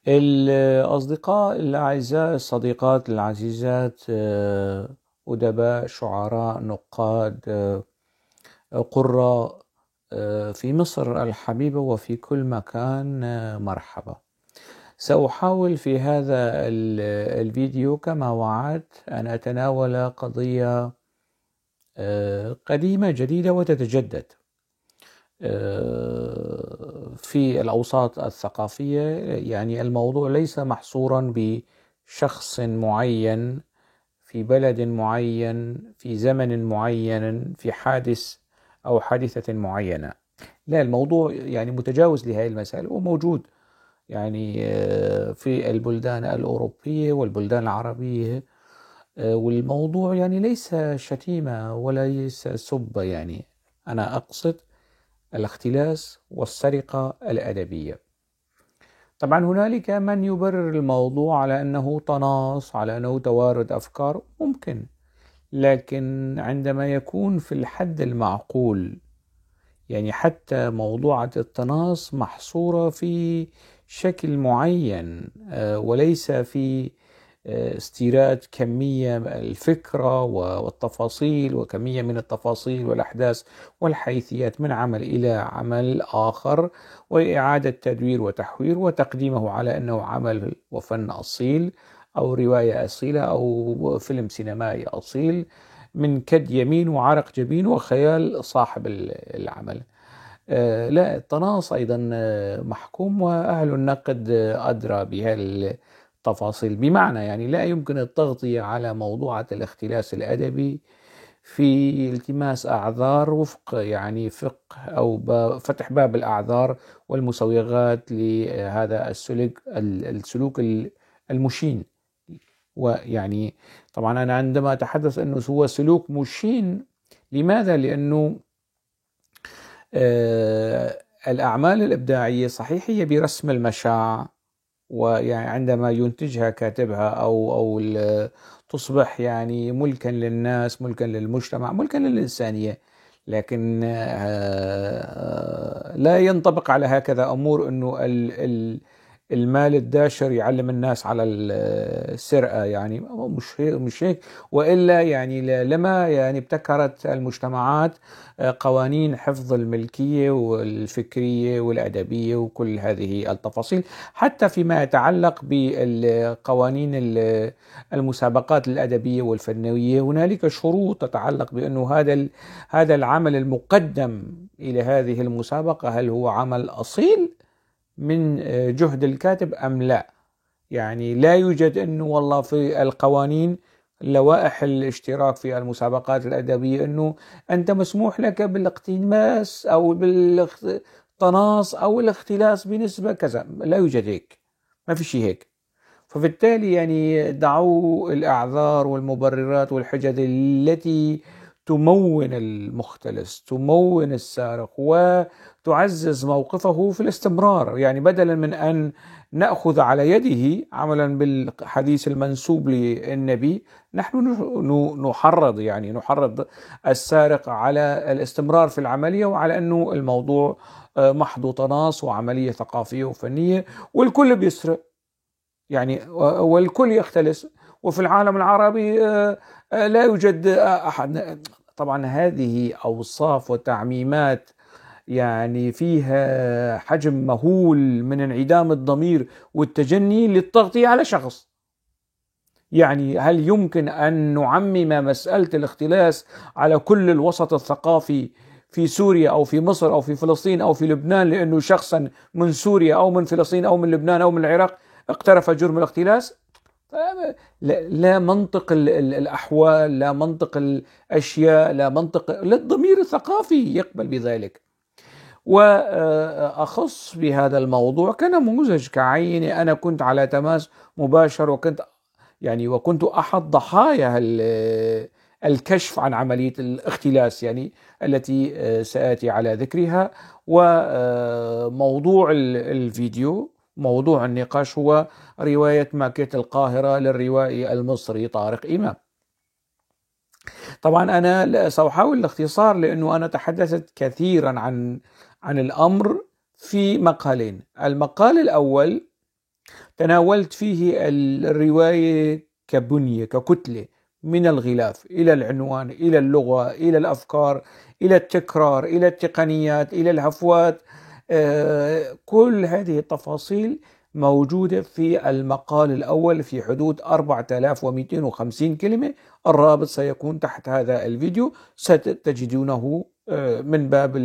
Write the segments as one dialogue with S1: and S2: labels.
S1: الأصدقاء الأعزاء، الصديقات العزيزات، أدباء، شعراء، نقاد، قراء في مصر الحبيبة وفي كل مكان، مرحبا. سأحاول في هذا الفيديو كما وعدت أن أتناول قضية قديمة جديدة وتتجدد في الأوساط الثقافية. يعني الموضوع ليس محصورا بشخص معين في بلد معين في زمن معين في حادث أو حادثة معينة، لا، الموضوع يعني متجاوز لهذه المسائل وموجود يعني في البلدان الأوروبية والبلدان العربية. والموضوع يعني ليس شتيمة ولا ليس سب، يعني أنا أقصد الاختلاس والسرقة الأدبية. طبعا هنالك من يبرر الموضوع على أنه طناس، على أنه توارد أفكار، ممكن، لكن عندما يكون في الحد المعقول، يعني حتى موضوعة الطناس محصورة في شكل معين وليس في استيراد كمية الفكرة والتفاصيل وكمية من التفاصيل والأحداث والحيثيات من عمل إلى عمل آخر، وإعادة تدوير وتحوير وتقديمه على أنه عمل وفن أصيل أو رواية أصيلة أو فيلم سينمائي أصيل من كد يمين وعرق جبين وخيال صاحب العمل. لا، الطناس أيضا محكوم، وأهل النقد أدرى بهالتفاصيل. بمعنى يعني لا يمكن التغطية على موضوعة الاختلاس الأدبي في التماس أعذار وفق يعني فقه أو فتح باب الأعذار والمسوغات لهذا السلوك المشين. ويعني طبعا أنا عندما أتحدث أنه هو سلوك مشين، لماذا؟ لأنه الأعمال الإبداعية صحيح هي برسم المشاع، ويعني عندما ينتجها كاتبها أو تصبح يعني ملكا للناس، ملكا للمجتمع، ملكا للإنسانية، لكن لا ينطبق على هكذا أمور أنه المال الداشر يعلم الناس على السرقة، يعني مش هيك. وإلا يعني لما يعني ابتكرت المجتمعات قوانين حفظ الملكية والفكرية والأدبية وكل هذه التفاصيل، حتى فيما يتعلق بالقوانين المسابقات الأدبية والفنية. هنالك شروط تتعلق بأنه هذا العمل المقدم إلى هذه المسابقة هل هو عمل أصيل من جهد الكاتب أم لا. يعني لا يوجد أنه والله في القوانين لوائح الاشتراك في المسابقات الأدبية أنه أنت مسموح لك بالاقتناص أو بالطناص أو الاختلاس بنسبة كذا، لا يوجد هيك، ما في شيء هيك. فبالتالي يعني دعوا الأعذار والمبررات والحجج التي تمون المختلس، تمون السارق، وتعزز موقفه في الاستمرار. يعني بدلا من أن نأخذ على يده عملا بالحديث المنسوب للنبي، نحن نحرض السارق على الاستمرار في العملية، وعلى أنه الموضوع محض طناس وعملية ثقافية وفنية، والكل بيسرق يعني والكل يختلس، وفي العالم العربي لا يوجد أحد. طبعا هذه أوصاف وتعميمات يعني فيها حجم مهول من انعدام الضمير والتجني للتغطية على شخص. يعني هل يمكن أن نعمم مسألة الاختلاس على كل الوسط الثقافي في سوريا أو في مصر أو في فلسطين أو في لبنان لأنه شخصا من سوريا أو من فلسطين أو من لبنان أو من العراق اقترف جرم الاختلاس؟ لا منطق الأحوال، لا منطق الأشياء، لا الضمير الثقافي يقبل بذلك. وأخص بهذا الموضوع كنموذج كعيني، أنا كنت على تماس مباشر وكنت أحد ضحايا الكشف عن عملية الاختلاس يعني التي سآتي على ذكرها. وموضوع الفيديو، موضوع النقاش، هو رواية ماكيت القاهرة للروائي المصري طارق إمام. طبعا أنا سأحاول الاختصار لأنه أنا تحدثت كثيرا عن الأمر في مقالين. المقال الأول تناولت فيه الرواية كبنية ككتلة، من الغلاف إلى العنوان إلى اللغة إلى الأفكار إلى التكرار إلى التقنيات إلى الهفوات. كل هذه التفاصيل موجودة في المقال الأول في حدود 4250 كلمة. الرابط سيكون تحت هذا الفيديو، ستجدونه من باب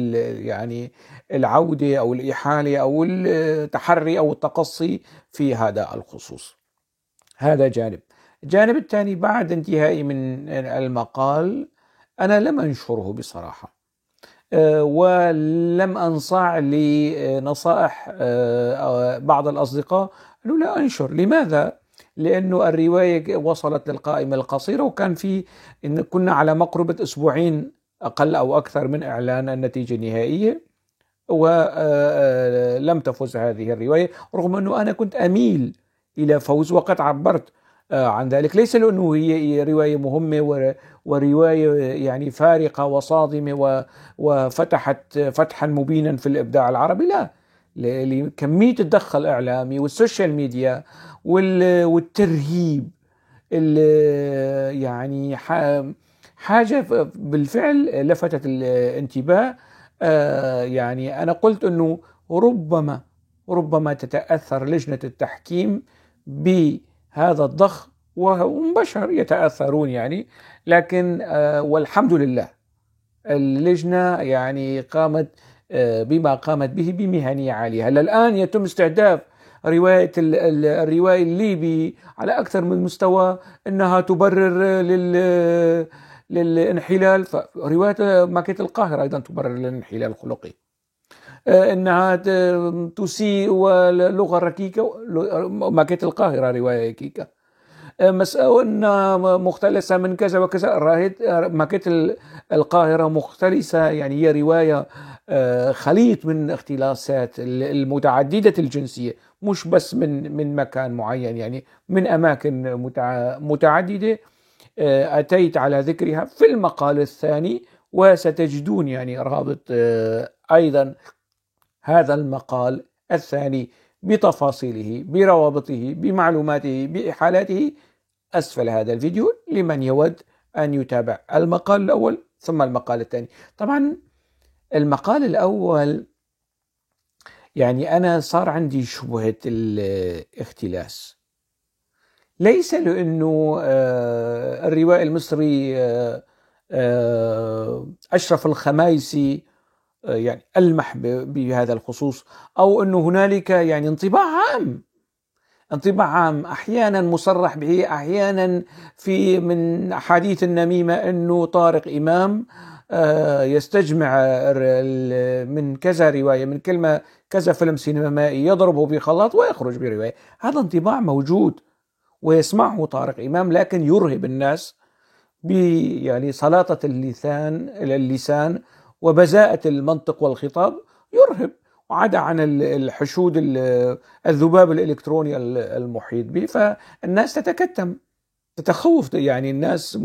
S1: يعني العودة أو الإحالة أو التحري أو التقصي في هذا الخصوص. هذا جانب. الجانب الثاني، بعد انتهائي من المقال أنا لم أنشره بصراحة، ولم أنصاع لنصائح بعض الأصدقاء أنه لا أنشر. لماذا؟ لأنه الرواية وصلت للقائمة القصيرة، وكان إن كنا على مقربة أسبوعين أقل أو أكثر من إعلان النتيجة النهائية، ولم تفز هذه الرواية، رغم أنه أنا كنت أميل إلى فوز، وقد عبرت عن ذلك، ليس لأنه هي رواية مهمة ورواية يعني فارقة وصادمة وفتحت فتحا مبينا في الإبداع العربي، لا، لكمية الضخ الإعلامي والسوشيال ميديا والترهيب، يعني حاجة بالفعل لفتت الانتباه. يعني أنا قلت أنه ربما تتأثر لجنة التحكيم بهذا الضخ، وهم بشر يتأثرون يعني، لكن والحمد لله اللجنة يعني قامت بما قامت به بمهنية عالية. هلا الآن يتم استهداف الرواية الليبي على أكثر من مستوى أنها تبرر للانحلال، فرواية ماكيت القاهرة أيضا تبرر للانحلال الخلقي، أنها تسيء واللغة الركيكة، ماكيت القاهرة رواية كيكة، مسألة مختلسة من كذا وكذا، ماكيت القاهرة مختلسة، يعني هي رواية خليط من اختلاسات المتعددة الجنسية، مش بس من مكان معين، يعني من أماكن متعددة. أتيت على ذكرها في المقال الثاني، وستجدون يعني رابط أيضا هذا المقال الثاني بتفاصيله بروابطه بمعلوماته بإحالاته أسفل هذا الفيديو، لمن يود أن يتابع المقال الأول ثم المقال الثاني. طبعا المقال الأول يعني أنا صار عندي شبهة الاختلاس، ليس لأنه الروائي المصري أشرف الخمايسي يعني ألمح بهذا الخصوص، أو أنه هنالك يعني انطباع عام أحيانا مصرح به، أحيانا من أحاديث النميمة أنه طارق إمام يستجمع من كذا رواية، من كلمة كذا فيلم سينمائي يضربه بخلاط ويخرج برواية. هذا انطباع موجود ويسمعه طارق إمام، لكن يرهب الناس يعني سلاطة اللسان وبذاءة المنطق والخطاب، يرهب، وعدا عن الحشود الذباب الإلكتروني المحيط به، فالناس تتكتم تتخوف، يعني الناس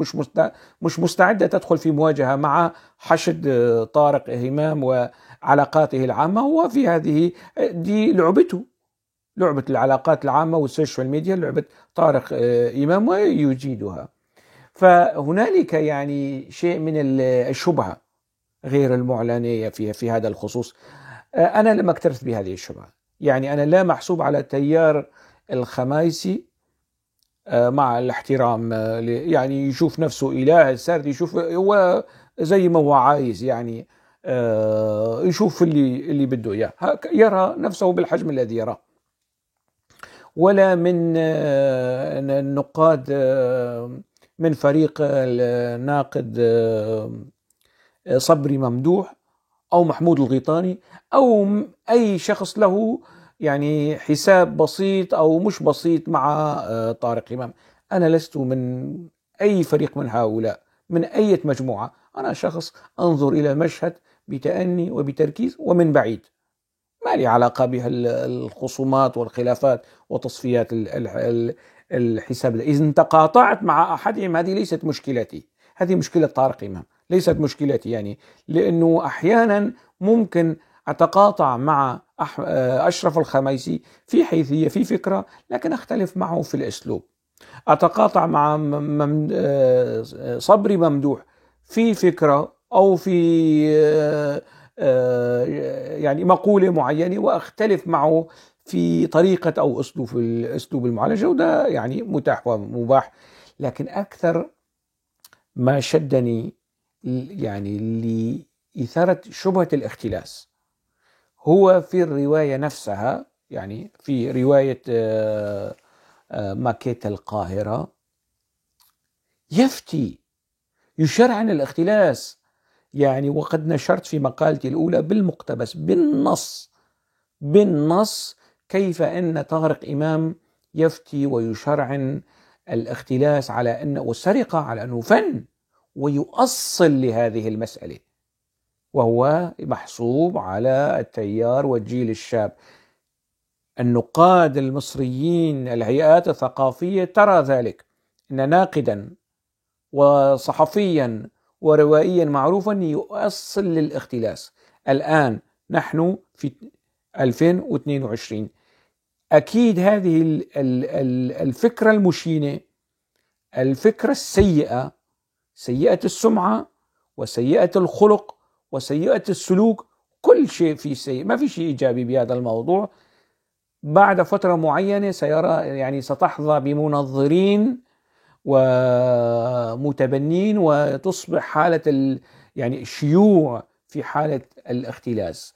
S1: مش مستعدة تدخل في مواجهة مع حشد طارق إمام وعلاقاته العامة. وفي دي لعبة العلاقات العامة والسوشيال ميديا، لعبة طارق إمام ويجيدها. فهنالك يعني شيء من الشبهة غير المعلنة في هذا الخصوص. أنا لم أكترث بهذه الشبهة، يعني أنا لا محسوب على تيار الخمايسي، مع الاحترام، يعني يشوف نفسه إله السردي، يشوف هو زي ما هو عايز، يعني يشوف اللي بده إياه، يرى نفسه بالحجم الذي يراه. ولا من النقاد من فريق الناقد صبري ممدوح أو محمود الغيطاني أو أي شخص له يعني حساب بسيط أو مش بسيط مع طارق إمام. أنا لست من أي فريق من هؤلاء، من أي مجموعة. أنا شخص أنظر إلى المشهد بتأني وبتركيز ومن بعيد، ما لي علاقة بها الخصومات والخلافات وتصفيات الحساب. إذا تقاطعت مع أحدهم هذه ليست مشكلتي، هذه مشكلة طارق إمام، ليست مشكلتي، يعني لأنه أحيانا ممكن أتقاطع مع أشرف الخميسي في حيثية في فكرة، لكن أختلف معه في الأسلوب. أتقاطع مع صبري ممدوح في فكرة أو في يعني مقولة معينة، وأختلف معه في طريقة أو أسلوب المعالجة، وده يعني متاح ومباح. لكن أكثر ما شدني يعني لإثارة شبهة الاختلاس هو في الرواية نفسها. يعني في رواية ماكيت القاهرة يفتي يشرعن الاختلاس، يعني وقد نشرت في مقالتي الأولى بالمقتبس بالنص كيف أن طارق إمام يفتي ويشرعن الاختلاس على أنه السرقة على أنه فن، ويؤصل لهذه المسألة، وهو محسوب على التيار والجيل الشاب. النقاد المصريين الهيئات الثقافية ترى ذلك، أن ناقدا وصحفيا وروائيا معروفا يؤصل للاختلاس. الآن نحن في 2022، أكيد هذه الفكرة المشينة، الفكرة السيئة، سيئة السمعة وسيئة الخلق وسيئة السلوك، كل شيء فيه سيء، ما في شيء إيجابي بهذا الموضوع. بعد فترة معينة يعني ستحظى بمنظرين ومتبنين، وتصبح حالة يعني شيوع في حالة الاختلاس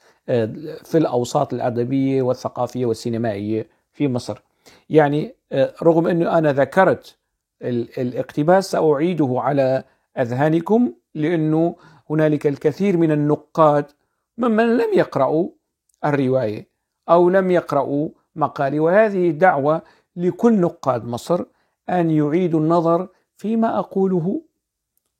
S1: في الأوساط الأدبية والثقافية والسينمائية في مصر. يعني رغم أنه أنا ذكرت الاقتباس سأعيده على أذهانكم، لأنه هنالك الكثير من النقاد ممن لم يقرأوا الرواية أو لم يقرأوا مقالي، وهذه دعوة لكل نقاد مصر أن يعيدوا النظر فيما أقوله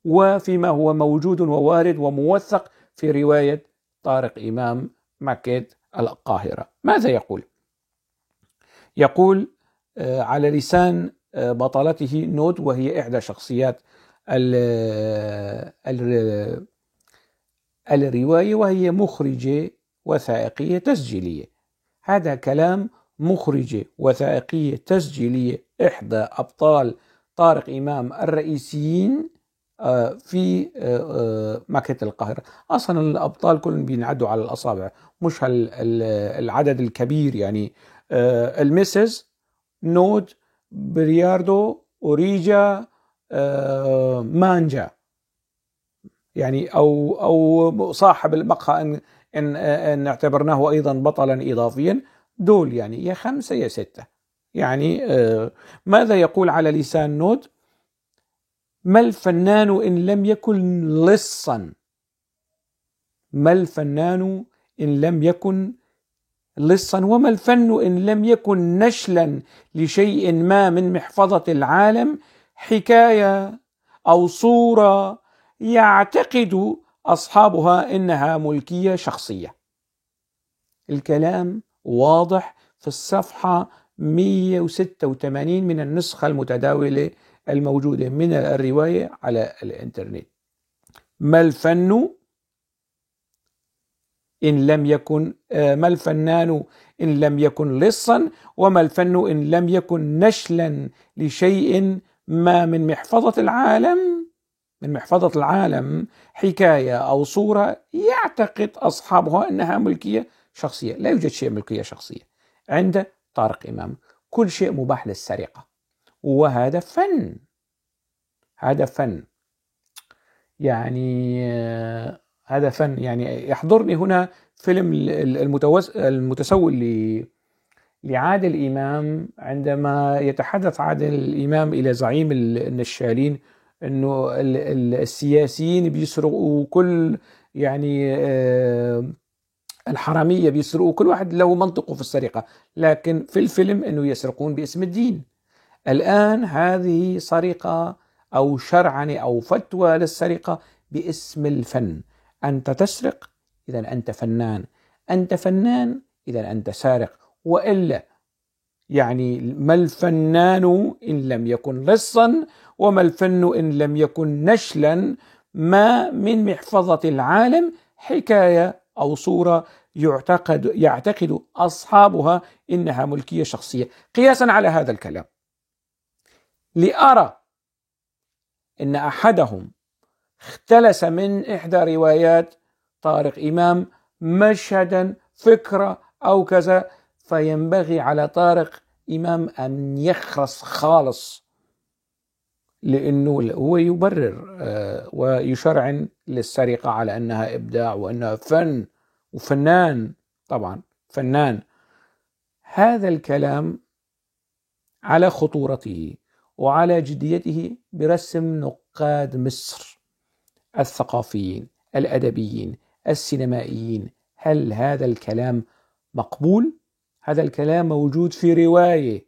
S1: وفيما هو موجود ووارد وموثق في رواية طارق إمام ماكيت القاهرة. ماذا يقول؟ يقول على لسان بطلته نود، وهي إحدى شخصيات الرواية، وهي مخرجة وثائقية تسجيلية. هذا كلام مخرجة وثائقية تسجيلية، إحدى أبطال طارق إمام الرئيسيين في ماكيت القاهرة. أصلا الأبطال كلهم بينعدوا على الأصابع، مش العدد الكبير. يعني المسز نود، برياردو، أوريجا، مانجا، يعني أو صاحب المقهى إن اعتبرناه أيضا بطلا إضافيا، دول يعني يا 5 يا 6. يعني ماذا يقول على لسان نود؟ ما الفنان إن لم يكن لصا، ما الفنان إن لم يكن لصا، وما الفن إن لم يكن نشلا لشيء ما من محفظة العالم، حكاية أو صورة يعتقد أصحابها إنها ملكية شخصية. الكلام واضح في الصفحة 186 من النسخة المتداولة الموجودة من الرواية على الإنترنت. ما الفن إن لم يكن ما الفنان إن لم يكن لصا، وما الفن إن لم يكن نشلا لشيء ما من محفظة العالم، حكاية أو صورة يعتقد أصحابها أنها ملكية شخصية. لا يوجد شيء ملكية شخصية عند طارق إمام، كل شيء مباح للسرقة، وهذا فن، هذا فن. يعني هذا فن. يعني يحضرني هنا فيلم المتسول لعادل إمام، عندما يتحدث عادل إمام إلى زعيم النشالين أنه السياسيين بيسرقوا، كل يعني الحرامية بيسرقوا، كل واحد له منطقه في السرقة، لكن في الفيلم أنه يسرقون باسم الدين. الآن هذه سرقة أو شرعنة أو فتوى للسرقة باسم الفن. أنت تسرق إذا أنت فنان، أنت فنان إذا أنت سارق، وإلا يعني ما الفنان إن لم يكن لصا، وما الفن إن لم يكن نشلا ما من محفظة العالم، حكاية أو صورة يعتقد أصحابها إنها ملكية شخصية. قياسا على هذا الكلام، لأرى إن أحدهم اختلس من إحدى روايات طارق إمام مشهدا، فكرة أو كذا، فينبغي على طارق إمام أن يخرس خالص، لأنه هو يبرر ويشرعن للسرقة على أنها إبداع وأنها فن وفنان، طبعا فنان. هذا الكلام على خطورته وعلى جديته برسم نقاد مصر الثقافيين الأدبيين السينمائيين. هل هذا الكلام مقبول؟ هذا الكلام موجود في رواية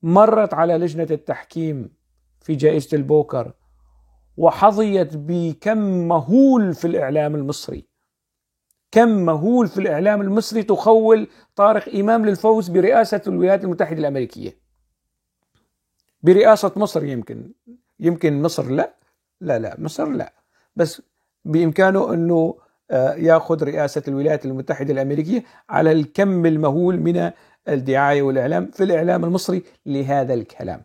S1: مرت على لجنة التحكيم في جائزة البوكر وحظيت بكم مهول في الإعلام المصري، كم مهول في الإعلام المصري تخول طارق إمام للفوز برئاسة الولايات المتحدة الأمريكية، برئاسة مصر. يمكن مصر لا مصر لا، بس بإمكانه أنه يأخذ رئاسة الولايات المتحدة الأمريكية على الكم المهول من الدعاية والإعلام في الإعلام المصري لهذا الكلام،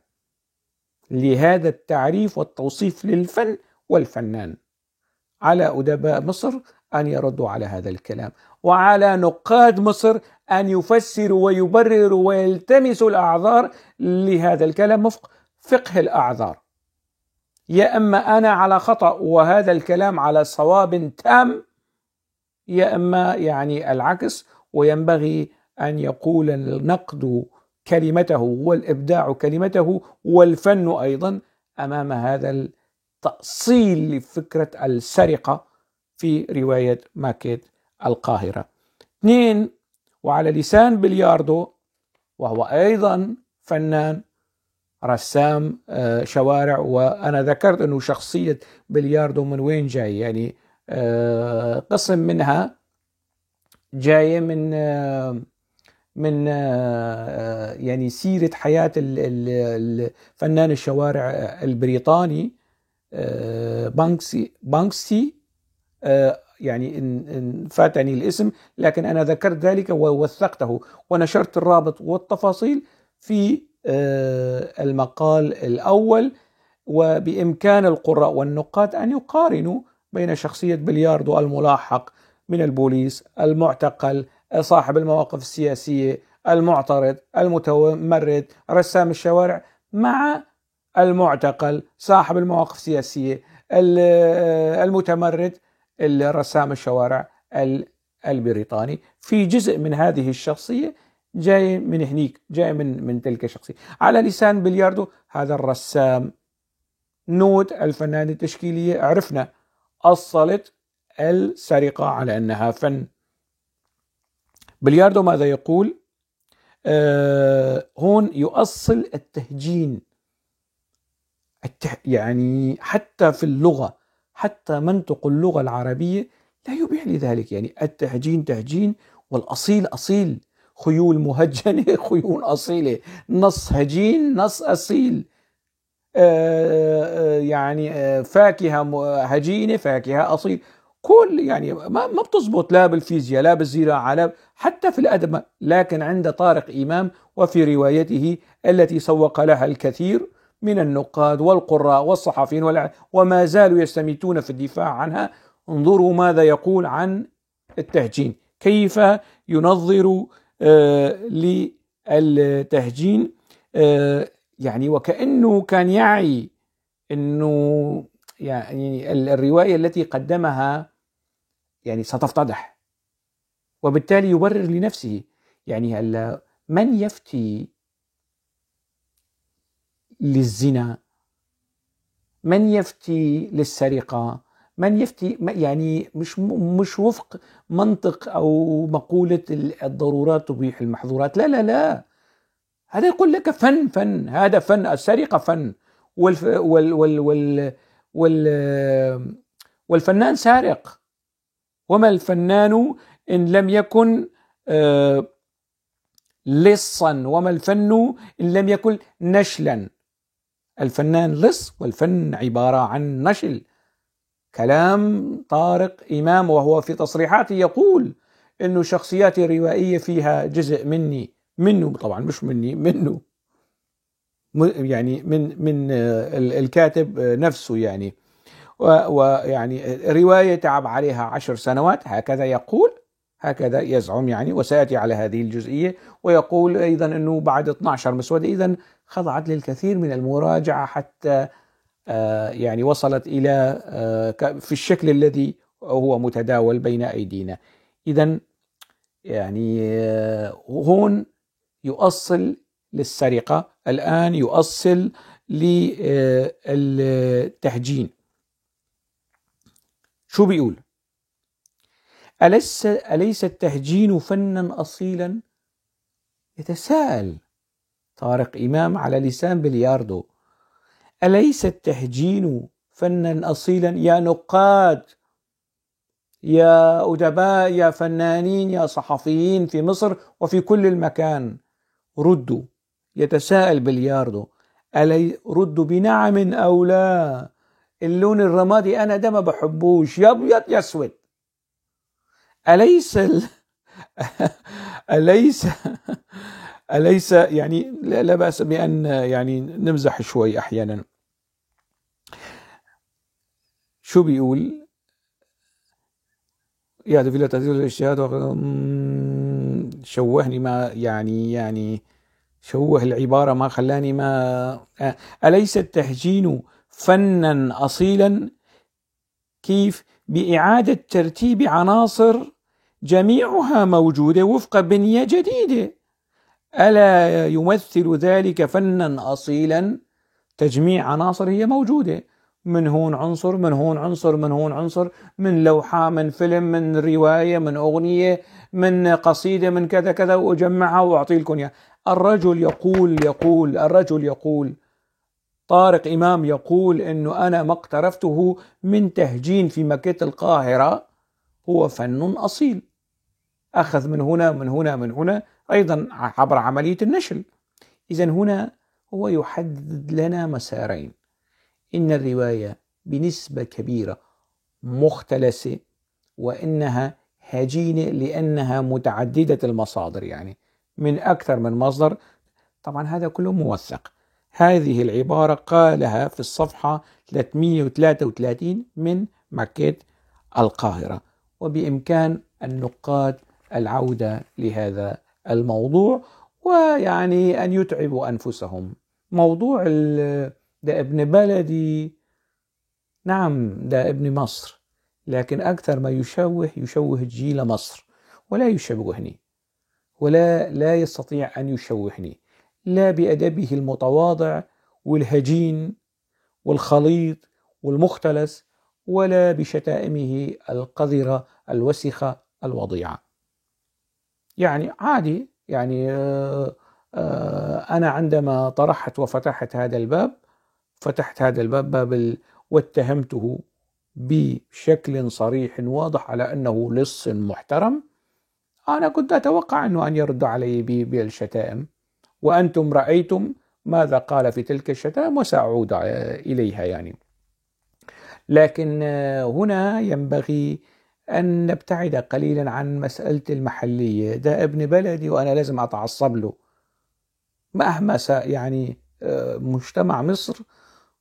S1: لهذا التعريف والتوصيف للفن والفنان. على أدباء مصر أن يردوا على هذا الكلام، وعلى نقاد مصر أن يفسروا ويبرروا ويلتمسوا الأعذار لهذا الكلام وفق فقه الأعذار. يا أما أنا على خطأ وهذا الكلام على صواب تام، يا أما العكس، وينبغي أن يقول النقد كلمته والإبداع كلمته والفن أيضا أمام هذا التأصيل لفكرة السرقة في رواية ماكيت القاهرة. 2، وعلى لسان بلياردو، وهو أيضا فنان رسام شوارع، وأنا ذكرت أنه شخصية بلياردو من وين جاي، قسم منها جاية من سيرة حياة الفنان الشوارع البريطاني بانكسي. إن فاتني الاسم، لكن أنا ذكرت ذلك ووثقته ونشرت الرابط والتفاصيل في المقال الأول. وبإمكان القراء والنقاد أن يقارنوا بين شخصية بلياردو الملاحق من البوليس، المعتقل، صاحب المواقف السياسية، المعترض، المتمرد، رسام الشوارع، مع المعتقل، صاحب المواقف السياسية، المتمرد، رسام الشوارع البريطاني. في جزء من هذه الشخصية جاي من هنيك، جاي من تلك الشخصية. على لسان بلياردو هذا الرسام، نوت الفنان التشكيلية، عرفنا أصلت السرقة على أنها فن. بلياردو ماذا يقول؟ هون يؤصل التهجين، حتى في اللغة، حتى منطق اللغة العربية لا يبيح لذلك. التهجين تهجين، والأصيل أصيل، خيول مهجنة خيول أصيلة، نص هجين نص أصيل، فاكهة هجينة فاكهة أصيل. كل ما بتزبط لا بالفيزياء لا بالزراعة لا حتى في الأدب. لكن عند طارق إمام وفي روايته التي سوق لها الكثير من النقاد والقراء والصحفيين وما زالوا يستميتون في الدفاع عنها، انظروا ماذا يقول عن التهجين، كيف ينظر للتهجين، وكأنه كان يعي أنه الرواية التي قدمها ستفتضح، وبالتالي يبرر لنفسه. من يفتي للزنا، من يفتي للسرقة، من يفتي مش وفق منطق أو مقولة الضرورات تبيح المحظورات، لا، هذا يقول لك فن، هذا فن، السرقة فن، والفنان سارق. وما الفنان إن لم يكن لصا، وما الفن إن لم يكن نشلا. الفنان لص والفن عبارة عن نشل. كلام طارق إمام، وهو في تصريحاته يقول إنه شخصياتي الروائية فيها جزء منه طبعا مش مني، منه يعني من الكاتب نفسه يعني. ويعني رواية تعب عليها 10 سنوات هكذا يقول، هكذا يزعم يعني، وسيأتي على هذه الجزئية. ويقول أيضا أنه بعد 12 مسودة إذن خضعت للكثير من المراجعة حتى يعني وصلت إلى في الشكل الذي هو متداول بين أيدينا. إذن يعني هون يؤصل للسرقة، الآن يؤصل للتهجين. شو بيقول؟ أليس التهجين فنا أصيلا؟ يتساءل طارق إمام على لسان بلياردو. أليس التهجين فنا أصيلا؟ يا نقاد، يا أدباء، يا فنانين، يا صحفيين في مصر وفي كل المكان، ردوا. يتساءل بلياردو، ردوا بنعم أو لا. اللون الرمادي أنا ده ما بحبوش، يا أبيض يا أسود. أليس أليس أليس يعني لا بأس بأن يعني نمزح شوي أحيانا. شو بيقول؟ يا في تأثير الاجتهاد شوهني، ما يعني شوه العبارة، ما خلاني ما أليس التهجين فنا أصيلا؟ كيف؟ بإعادة ترتيب عناصر جميعها موجودة وفق بنية جديدة. ألا يمثل ذلك فنا أصيلا؟ تجميع عناصر هي موجودة، من هون عنصر، من هون عنصر، من هون عنصر، من لوحة، من فيلم، من رواية، من أغنية، من قصيدة، من كذا كذا، وأجمعها وأعطي لكم إياها. الرجل يقول طارق إمام يقول إنه أنا ما اقترفته من تهجين في مكة القاهرة هو فن أصيل، أخذ من هنا من هنا من هنا أيضا عبر عملية النشل. إذن هنا هو يحدد لنا مسارين: إن الرواية بنسبة كبيرة مختلسة، وإنها هجينة لأنها متعددة المصادر، يعني من أكثر من مصدر. طبعا هذا كله موثق. هذه العبارة قالها في الصفحة 333 من مكة القاهرة، وبإمكان النقاد العودة لهذا الموضوع ويعني أن يتعبوا أنفسهم. موضوع ده ابن بلدي، نعم ده ابن مصر، لكن أكثر ما يشوه جيل مصر، ولا يشوهني، لا يستطيع أن يشوهني، لا بأدبه المتواضع والهجين والخليط والمختلس، ولا بشتائمه القذرة الوسخة الوضيعة. يعني عادي، يعني أنا عندما طرحت وفتحت هذا الباب، واتهمته بشكل صريح واضح على أنه لص محترم، أنا كنت أتوقع أن يرد علي بالشتائم، وأنتم رأيتم ماذا قال في تلك الشتائم وسأعود إليها يعني. لكن هنا ينبغي أن نبتعد قليلا عن مسألة المحلية. ده ابن بلدي وأنا لازم أتعصب له مهما يعني مجتمع مصر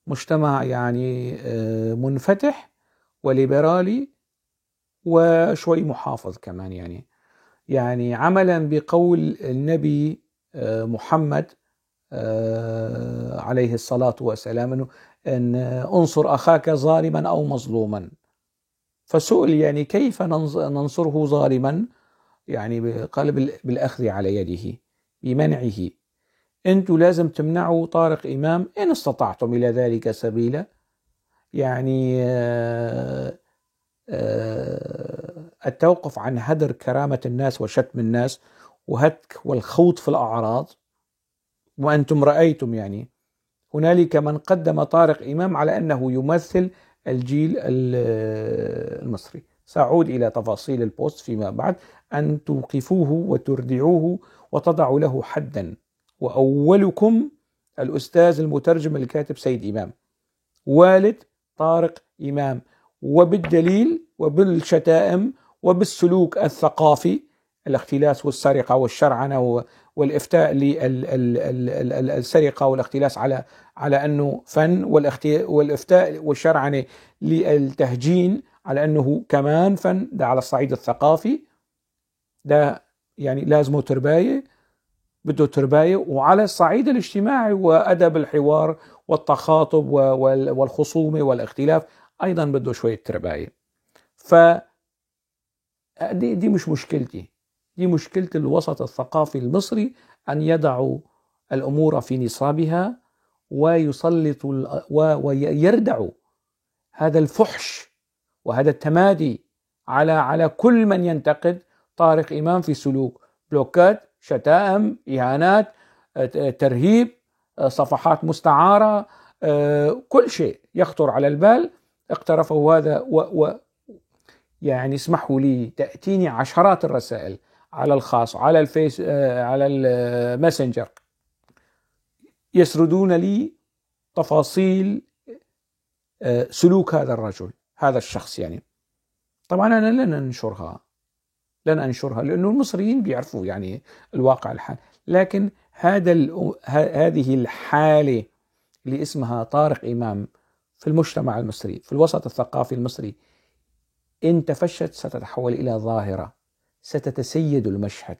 S1: مجتمع يعني منفتح وليبرالي وشوي محافظ كمان، يعني عملا بقول النبي محمد عليه الصلاة والسلام أن انصر أخاك ظالما أو مظلوما. فسئل يعني كيف ننصره ظالما؟ يعني قال بالأخذ على يده، بمنعه. أنتوا لازم تمنعوا طارق إمام إن استطعتم إلى ذلك سبيلا. يعني التوقف عن هدر كرامة الناس وشتم الناس وهتك والخوض في الأعراض. وأنتم رأيتم يعني هنالك من قدم طارق إمام على أنه يمثل الجيل المصري. سأعود إلى تفاصيل البوست فيما بعد. أن توقفوه وتردعوه وتضعوا له حدا، وأولكم الأستاذ المترجم الكاتب سيد إمام والد طارق إمام، وبالدليل وبالشتائم وبالسلوك الثقافي، الاختلاس والسرقة والشرعنة والإفتاء للسرقة والاختلاس على أنه فن، والإفتاء والشرعنة للتهجين على أنه كمان فن. ده على الصعيد الثقافي، ده يعني لازمه ترباية، بده ترباية. وعلى الصعيد الاجتماعي وأدب الحوار والتخاطب والخصومة والاختلاف أيضا بده شوية ترباية. دي مش مشكلتي، دي مشكلة الوسط الثقافي المصري، أن يضعوا الأمور في نصابها ويسلطوا ويردعوا هذا الفحش وهذا التمادي على كل من ينتقد طارق إمام في سلوك، بلوكات، شتائم، إهانات، ترهيب، صفحات مستعارة، كل شيء يخطر على البال اقترفه هذا. يعني اسمحوا لي، تأتيني عشرات الرسائل على الخاص، على الفيس، على الماسنجر، يسردون لي تفاصيل سلوك هذا الرجل، هذا الشخص. يعني طبعا أنا لن أنشرها لأنه المصريين بيعرفوا يعني الواقع الحال. لكن هذه الحالة اللي اسمها طارق إمام في المجتمع المصري، في الوسط الثقافي المصري، إن تفشت ستتحول إلى ظاهرة ستتسيد المشهد.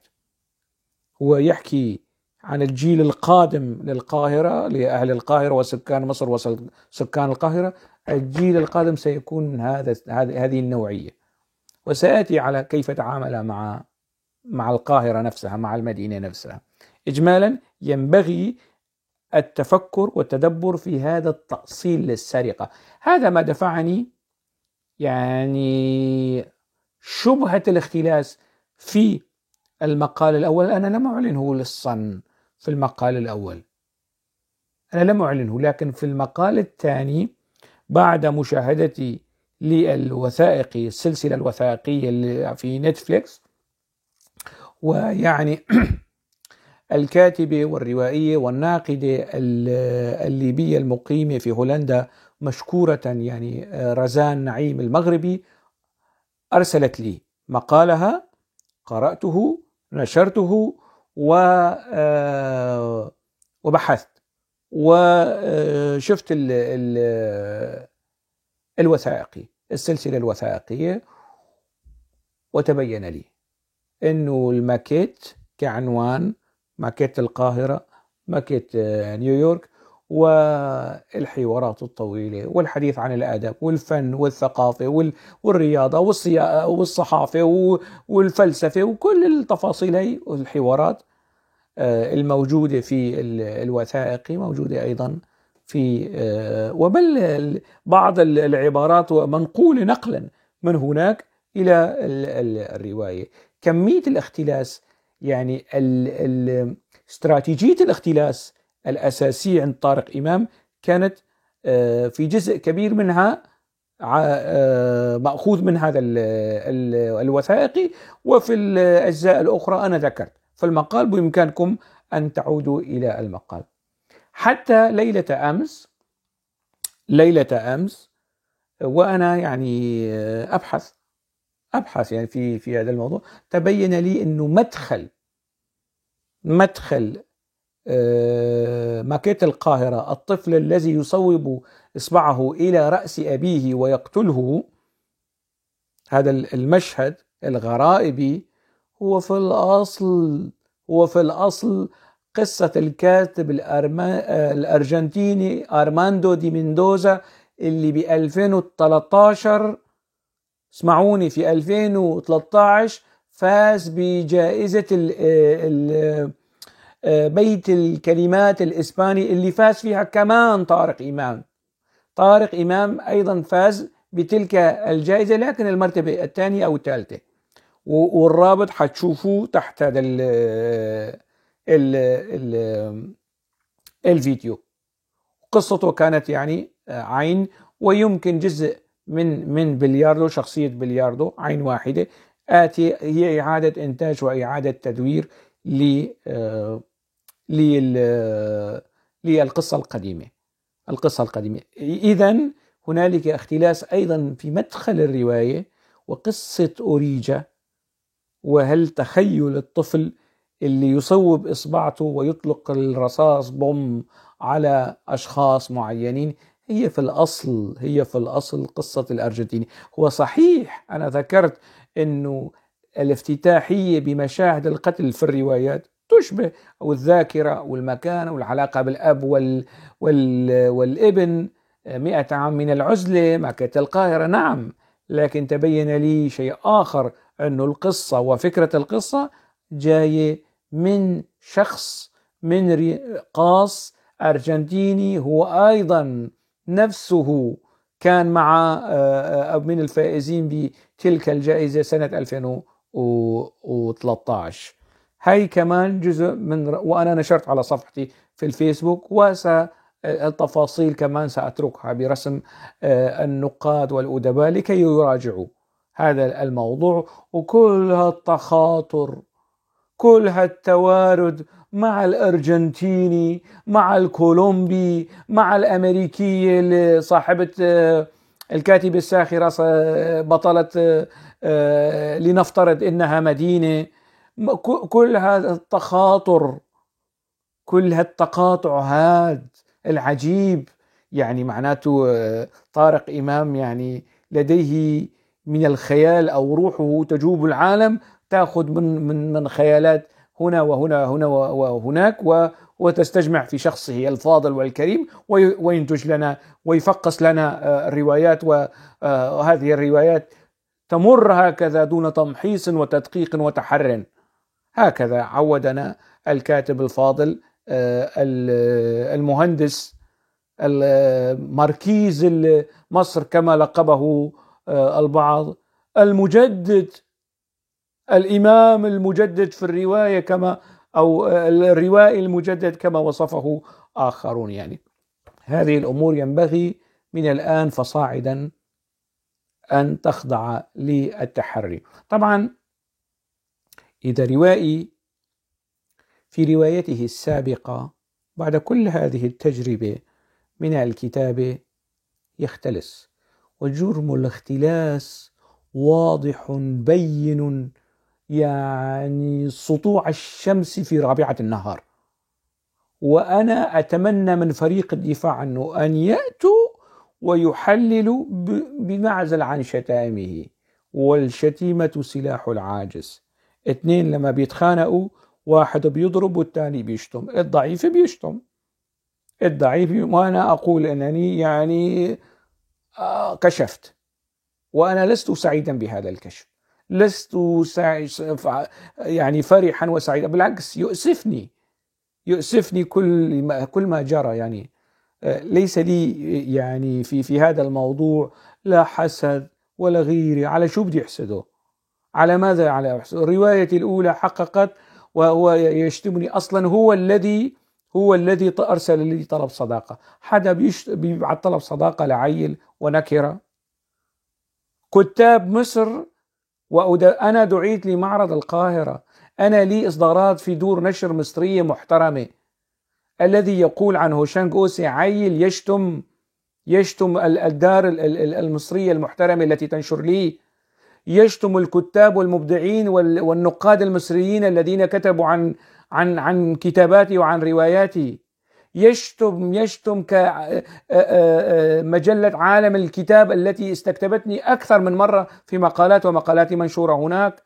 S1: هو يحكي عن الجيل القادم للقاهرة، لأهل القاهرة وسكان مصر وسكان القاهرة. الجيل القادم سيكون هذه النوعية، وسآتي على كيف تعامل مع القاهرة نفسها، مع المدينة نفسها. إجمالا ينبغي التفكر والتدبر في هذا التأصيل للسرقة. هذا ما دفعني يعني شبهة الاختلاس في المقال الأول. أنا لم أعلنه للصن في المقال الأول، أنا لم أعلنه، لكن في المقال الثاني بعد مشاهدتي للوثائقي، السلسلة الوثائقية اللي في نتفليكس، ويعني الكاتبة والروائية والناقدة الليبية المقيمة في هولندا مشكورة، يعني رزان نعيم المغربي، أرسلت لي مقالها، قرأته، نشرته وبحثت وشفت الوثائقي، السلسلة الوثائقية، وتبين لي إنه الماكيت كعنوان، ماكيت القاهرة، ماكيت نيويورك، والحوارات الطويلة والحديث عن الأدب والفن والثقافة والرياضة والصحافة والفلسفة وكل التفاصيل هي والحوارات الموجودة في الوثائقي موجودة أيضا في وبل بعض العبارات منقولة نقلا من هناك إلى الرواية. كمية الاختلاس، يعني استراتيجية الاختلاس الأساسية عند طارق إمام كانت في جزء كبير منها مأخوذ من هذا الوثائقي، وفي الأجزاء الأخرى أنا ذكرت في المقال، بإمكانكم أن تعودوا إلى المقال. حتى ليلة أمس وأنا يعني أبحث يعني في هذا الموضوع، تبين لي أنه مدخل ماكيت القاهرة، الطفل الذي يصوب إصبعه إلى رأس أبيه ويقتله، هذا المشهد الغرائبي هو في الأصل قصة الكاتب الأرجنتيني أرماندو دي ميندوزا، اللي ب 2013 اسمعوني في 2013 فاز بجائزة بيت الكلمات الإسباني، اللي فاز فيها كمان طارق إمام أيضا فاز بتلك الجائزة، لكن المرتبة الثانية أو الثالثة. والرابط حتشوفوه تحت هذا الفيديو. قصته كانت يعني عين، ويمكن جزء من بلياردو، شخصية بلياردو عين واحدة، هي إعادة إنتاج وإعادة تدوير للقصة القديمة. إذن هنالك اختلاس أيضا في مدخل الرواية وقصة أوريجا، وهل تخيل الطفل اللي يصوب إصبعته ويطلق الرصاص بوم على أشخاص معينين، هي في الأصل قصة الأرجنتيني. هو صحيح أنا ذكرت أنه الافتتاحية بمشاهد القتل في الروايات تشبه، أو الذاكرة والمكان والعلاقة بالأب والابن، 100 عام من العزلة، مكة القاهرة، نعم، لكن تبين لي شيء آخر، أنه القصة وفكرة القصة جاية من شخص، من قاص أرجنتيني هو أيضا نفسه كان مع من الفائزين بتلك الجائزة سنة 2013. هاي كمان جزء من، وأنا نشرت على صفحتي في الفيسبوك، التفاصيل كمان سأتركها برسم النقاد والأدباء لكي يراجعوا هذا الموضوع. وكل هالتخاطر، كل هالتوارد مع الأرجنتيني، مع الكولومبي، مع الأمريكية اللي صاحبة الكاتبة الساخرة بطلة لنفترض إنها مدينة، كل هذا التخاطر، كل هالتقاطع هذا العجيب، يعني معناته طارق إمام يعني لديه من الخيال، أو روحه تجوب العالم، تأخذ من خيالات هنا وهنا وهناك، وتستجمع في شخصه الفاضل والكريم، وينتج لنا ويفقس لنا الروايات، وهذه الروايات تمر هكذا دون تمحيص وتدقيق وتحرٍ. هكذا عودنا الكاتب الفاضل المهندس الماركيز مصر كما لقبه البعض، المجدد، الإمام المجدد في الرواية، كما أو الروائي المجدد كما وصفه آخرون. يعني هذه الأمور ينبغي من الآن فصاعدا أن تخضع للتحري. طبعا إذا روائي في روايته السابقة بعد كل هذه التجربة من الكتابة يختلس، وجرم الاختلاس واضح بين، يعني سطوع الشمس في رابعة النهار. وأنا أتمنى من فريق الدفاع عنه أن يأتوا ويحللوا بمعزل عن شتائمه، والشتيمة سلاح العاجز. 2 لما بيتخانقوا، واحد بيضرب والثاني بيشتم، الضعيف بيشتم الضعيف، وأنا أقول أنني يعني كشفت، وأنا لست سعيدا بهذا الكشف، لست يعني فرحا وسعيدا، بالعكس يؤسفني كل ما جرى. يعني ليس لي يعني في هذا الموضوع لا حسد ولا غيرة. على شو بدي أحسده؟ على ماذا؟ على روايتي الأولى حققت، وهو يشتمني أصلا، هو الذي أرسل لي طلب صداقة. حدا بيبعت طلب صداقة لعيل ونكرة؟ كتاب مصر، وأنا دعيت لمعرض القاهرة، أنا لي إصدارات في دور نشر مصرية محترمة. الذي يقول عن هوشانغ أوسي عيل يشتم الدار المصرية المحترمة التي تنشر لي، يشتم الكتاب والمبدعين والنقاد المصريين الذين كتبوا عن كتاباتي وعن رواياتي، يشتم مجلة عالم الكتاب التي استكتبتني أكثر من مرة في ومقالات منشورة هناك،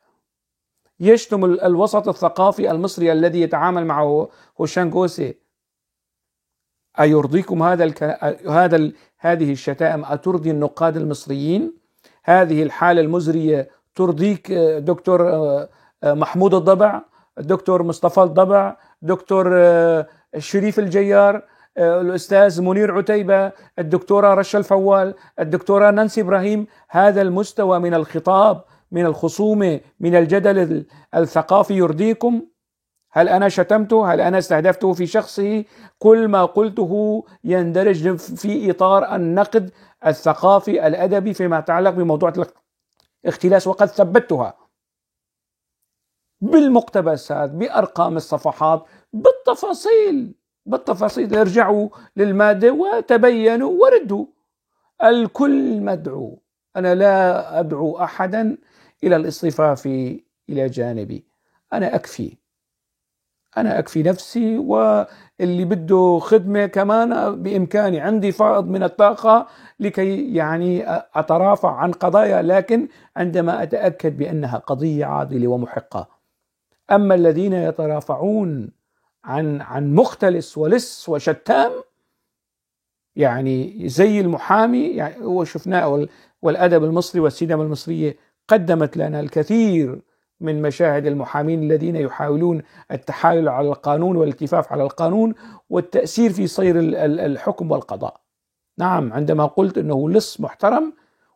S1: يشتم الوسط الثقافي المصري الذي يتعامل مع هوشانغ أوسي. أيرضيكم هذه الشتائم؟ أترضي النقاد المصريين؟ هذه الحالة المزرية ترضيك دكتور محمود الضبع، الدكتور مصطفى الضبع، دكتور شريف الجيار، الأستاذ منير عتيبة، الدكتورة رشا الفوال، الدكتورة نانسي إبراهيم؟ هذا المستوى من الخطاب، من الخصومة، من الجدل الثقافي يرضيكم؟ هل أنا شتمته؟ هل أنا استهدفته في شخصه؟ كل ما قلته يندرج في إطار النقد الثقافي الأدبي فيما يتعلق بموضوع الاختلاس، وقد ثبتها بالمقتبسات، بأرقام الصفحات، بالتفاصيل. ارجعوا للمادة وتبينوا وردوا. الكل مدعو أنا لا أدعو أحدا إلى الاصطفاف إلى جانبي، أنا أكفي نفسي، واللي بده خدمة كمان بإمكاني، عندي فائض من الطاقة لكي يعني أترافع عن قضايا، لكن عندما أتأكد بأنها قضية عادلة ومحقة. أما الذين يترافعون عن مختلس ولص وشتام، يعني زي المحامي، يعني وشفناه، والأدب المصري والسينما المصرية قدمت لنا الكثير من مشاهد المحامين الذين يحاولون التحايل على القانون والالتفاف على القانون والتأثير في صير الحكم والقضاء. نعم، عندما قلت أنه لص محترم،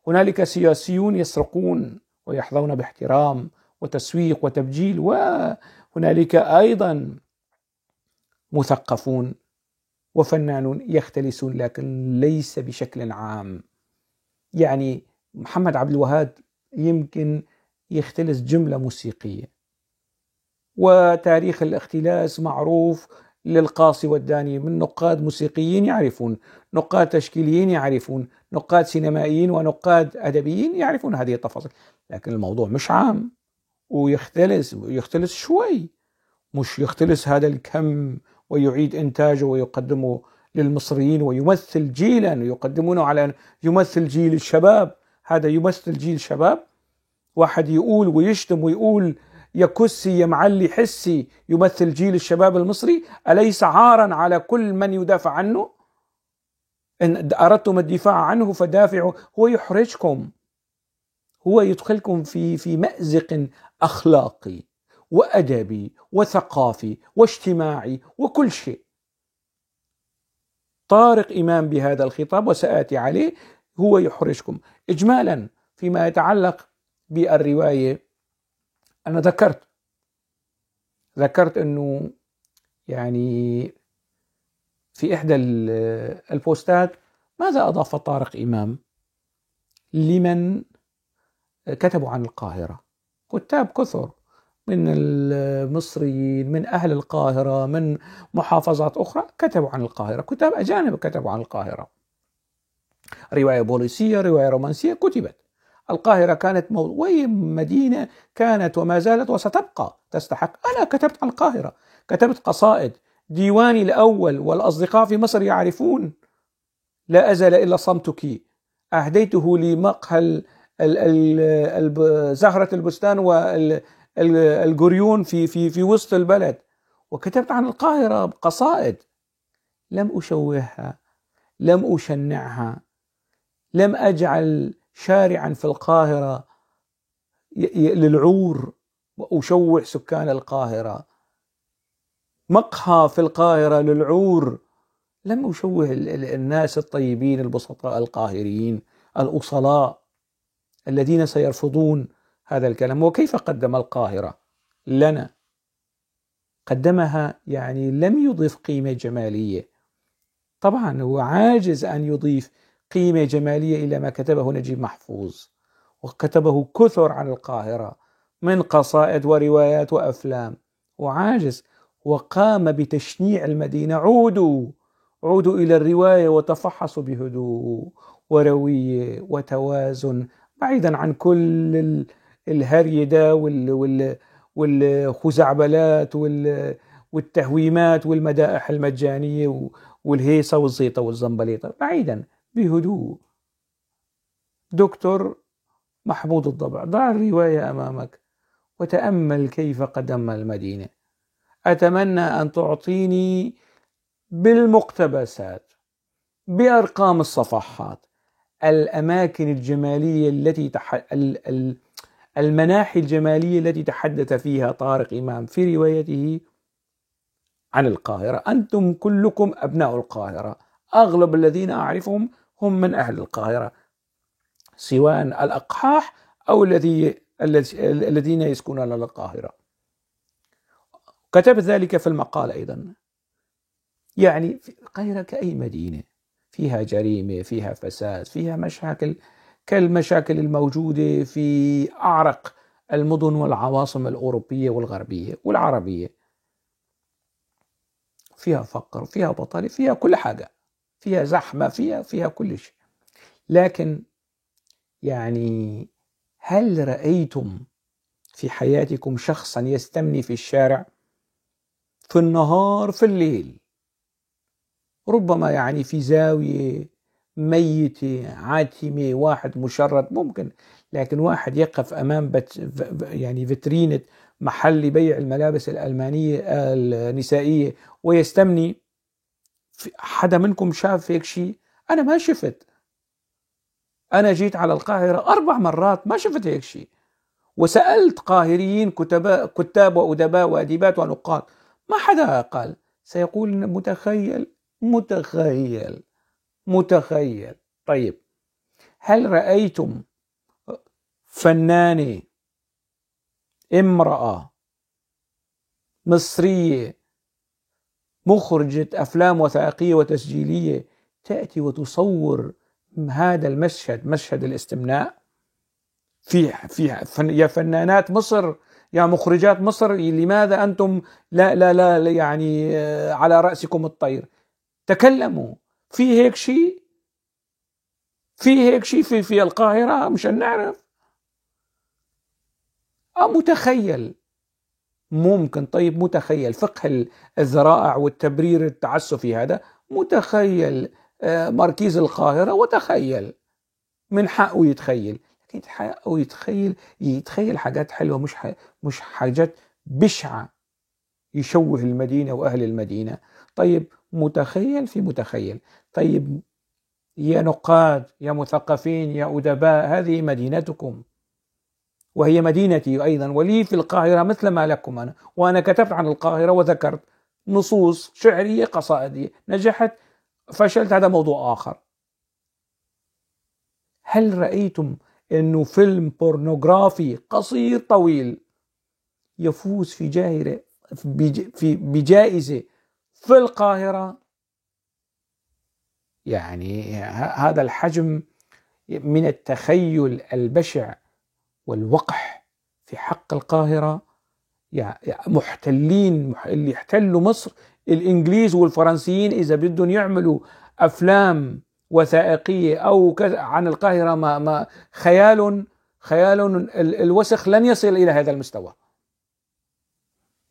S1: هنالك سياسيون يسرقون ويحظون باحترام وتسويق وتبجيل، وهنالك أيضا مثقفون وفنانون يختلسون، لكن ليس بشكل عام. يعني محمد عبد الوهاب يمكن يختلس جملة موسيقية، وتاريخ الاختلاس معروف للقاصي والداني، من نقاد موسيقيين يعرفون، نقاد تشكيليين يعرفون، نقاد سينمائيين ونقاد أدبيين يعرفون هذه التفاصيل. لكن الموضوع مش عام، ويختلس شوي، مش يختلس هذا الكم ويعيد إنتاجه ويقدمه للمصريين ويمثل جيلا يقدمونه على أن يمثل جيل الشباب. هذا يمثل جيل شباب؟ واحد يقول ويشتم ويقول يا كسي يا معلي حسي يمثل جيل الشباب المصري؟ أليس عارا على كل من يدافع عنه؟ إن أردتم الدفاع عنه فدافعوا. هو يحرجكم، هو يدخلكم في مأزق أخلاقي وأدبي وثقافي واجتماعي وكل شيء. طارق إمام بهذا الخطاب، وسآتي عليه، هو يحرجكم. إجمالا فيما يتعلق بالرواية، أنا ذكرت أنه يعني في إحدى البوستات ماذا أضاف طارق إمام لمن كتبوا عن القاهرة؟ كتاب كثر من المصريين، من أهل القاهرة، من محافظات أخرى كتبوا عن القاهرة، كتاب أجانب كتبوا عن القاهرة، رواية بوليسية، رواية رومانسية كتبت. القاهرة كانت وهي مدينة كانت وما زالت وستبقى تستحق. أنا كتبت عن القاهرة، كتبت قصائد، ديواني الأول والأصدقاء في مصر يعرفون لا أزل إلا صمتك، أهديته لمقهى زهرة البستان والجريون في وسط البلد، وكتبت عن القاهرة قصائد. لم أشوهها، لم أشنعها، لم أجعل شارعا في القاهرة للعور وأشوه سكان القاهرة، مقهى في القاهرة للعور. لم أشوه الناس الطيبين البسطاء القاهريين الأصلاء الذين سيرفضون هذا الكلام. وكيف قدم القاهرة لنا؟ قدمها يعني لم يضيف قيمة جمالية، طبعا هو عاجز أن يضيف قيمة جمالية إلى ما كتبه نجيب محفوظ، وكتبه كثر عن القاهرة من قصائد وروايات وأفلام، وعاجز. وقام بتشنيع المدينة. عودوا إلى الرواية وتفحصوا بهدوء وروية وتوازن، بعيدا عن كل الهري ده والخزعبلات والتهويمات والمدائح المجانية والهيصة والزيطة والزنبليطة، بعيدا بهدوء. دكتور محمود الضبع، ضع الرواية أمامك وتأمل كيف قدم المدينة. أتمنى أن تعطيني بالمقتبسات، بأرقام الصفحات، الأماكن الجمالية المناحي الجمالية التي تحدث فيها طارق إمام في روايته عن القاهرة. أنتم كلكم أبناء القاهرة، أغلب الذين أعرفهم هم من أهل القاهرة، سواء الأقحاح أو الذين يسكنون القاهرة. كتب ذلك في المقال أيضا. يعني القاهرة كأي مدينة فيها جريمة، فيها فساد، فيها مشاكل كالمشاكل الموجودة في أعرق المدن والعواصم الأوروبية والغربية والعربية. فيها فقر، فيها بطالة، فيها كل حاجة، فيها زحمة، فيها كل شيء. لكن يعني هل رأيتم في حياتكم شخصا يستمني في الشارع في النهار في الليل، ربما يعني في زاوية ميتة عاتمة، واحد مشرد ممكن، لكن واحد يقف أمام يعني فيترينة محل بيع الملابس الألمانية النسائية ويستمني؟ حدا منكم شاف هيك شيء؟ أنا ما شفت. أنا جيت على القاهرة 4 مرات ما شفت هيك شيء، وسألت قاهريين كتاب وأدباء وأديبات ونقاد، ما حدا قال. سيقول متخيل متخيل متخيل. طيب، هل رأيتم فنانة امرأة مصرية مخرجة أفلام وثائقية وتسجيلية تأتي وتصور هذا المشهد، مشهد الاستمناء؟ يا فنانات مصر، يا مخرجات مصر، لماذا أنتم لا يعني على رأسكم الطير؟ تكلموا. في هيك شيء؟ في القاهرة مشان نعرف؟ متخيل ممكن. طيب، متخيل فقه الذرائع والتبرير التعسفي هذا، متخيل ماركيز القاهرة، وتخيل من حقه يتخيل، لكن حقه يتخيل حاجات حلوة، مش حاجات بشعة يشوه المدينة وأهل المدينة. طيب، متخيل في متخيل. طيب يا نقاد، يا مثقفين، يا أدباء، هذه مدينتكم وهي مدينتي أيضا، ولي في القاهرة مثل ما لكم أنا، وأنا كتبت عن القاهرة وذكرت نصوص شعرية قصائدية، نجحت فشلت، هذا موضوع آخر. هل رأيتم أنه فيلم بورنوغرافي قصير طويل يفوز بجائزة في القاهرة؟ يعني هذا الحجم من التخيل البشع والوقح في حق القاهرة. يعني محتلين، اللي احتلوا مصر الإنجليز والفرنسيين، إذا بدهم يعملوا أفلام وثائقية أو كذا عن القاهرة، ما خيال الوسخ لن يصل إلى هذا المستوى.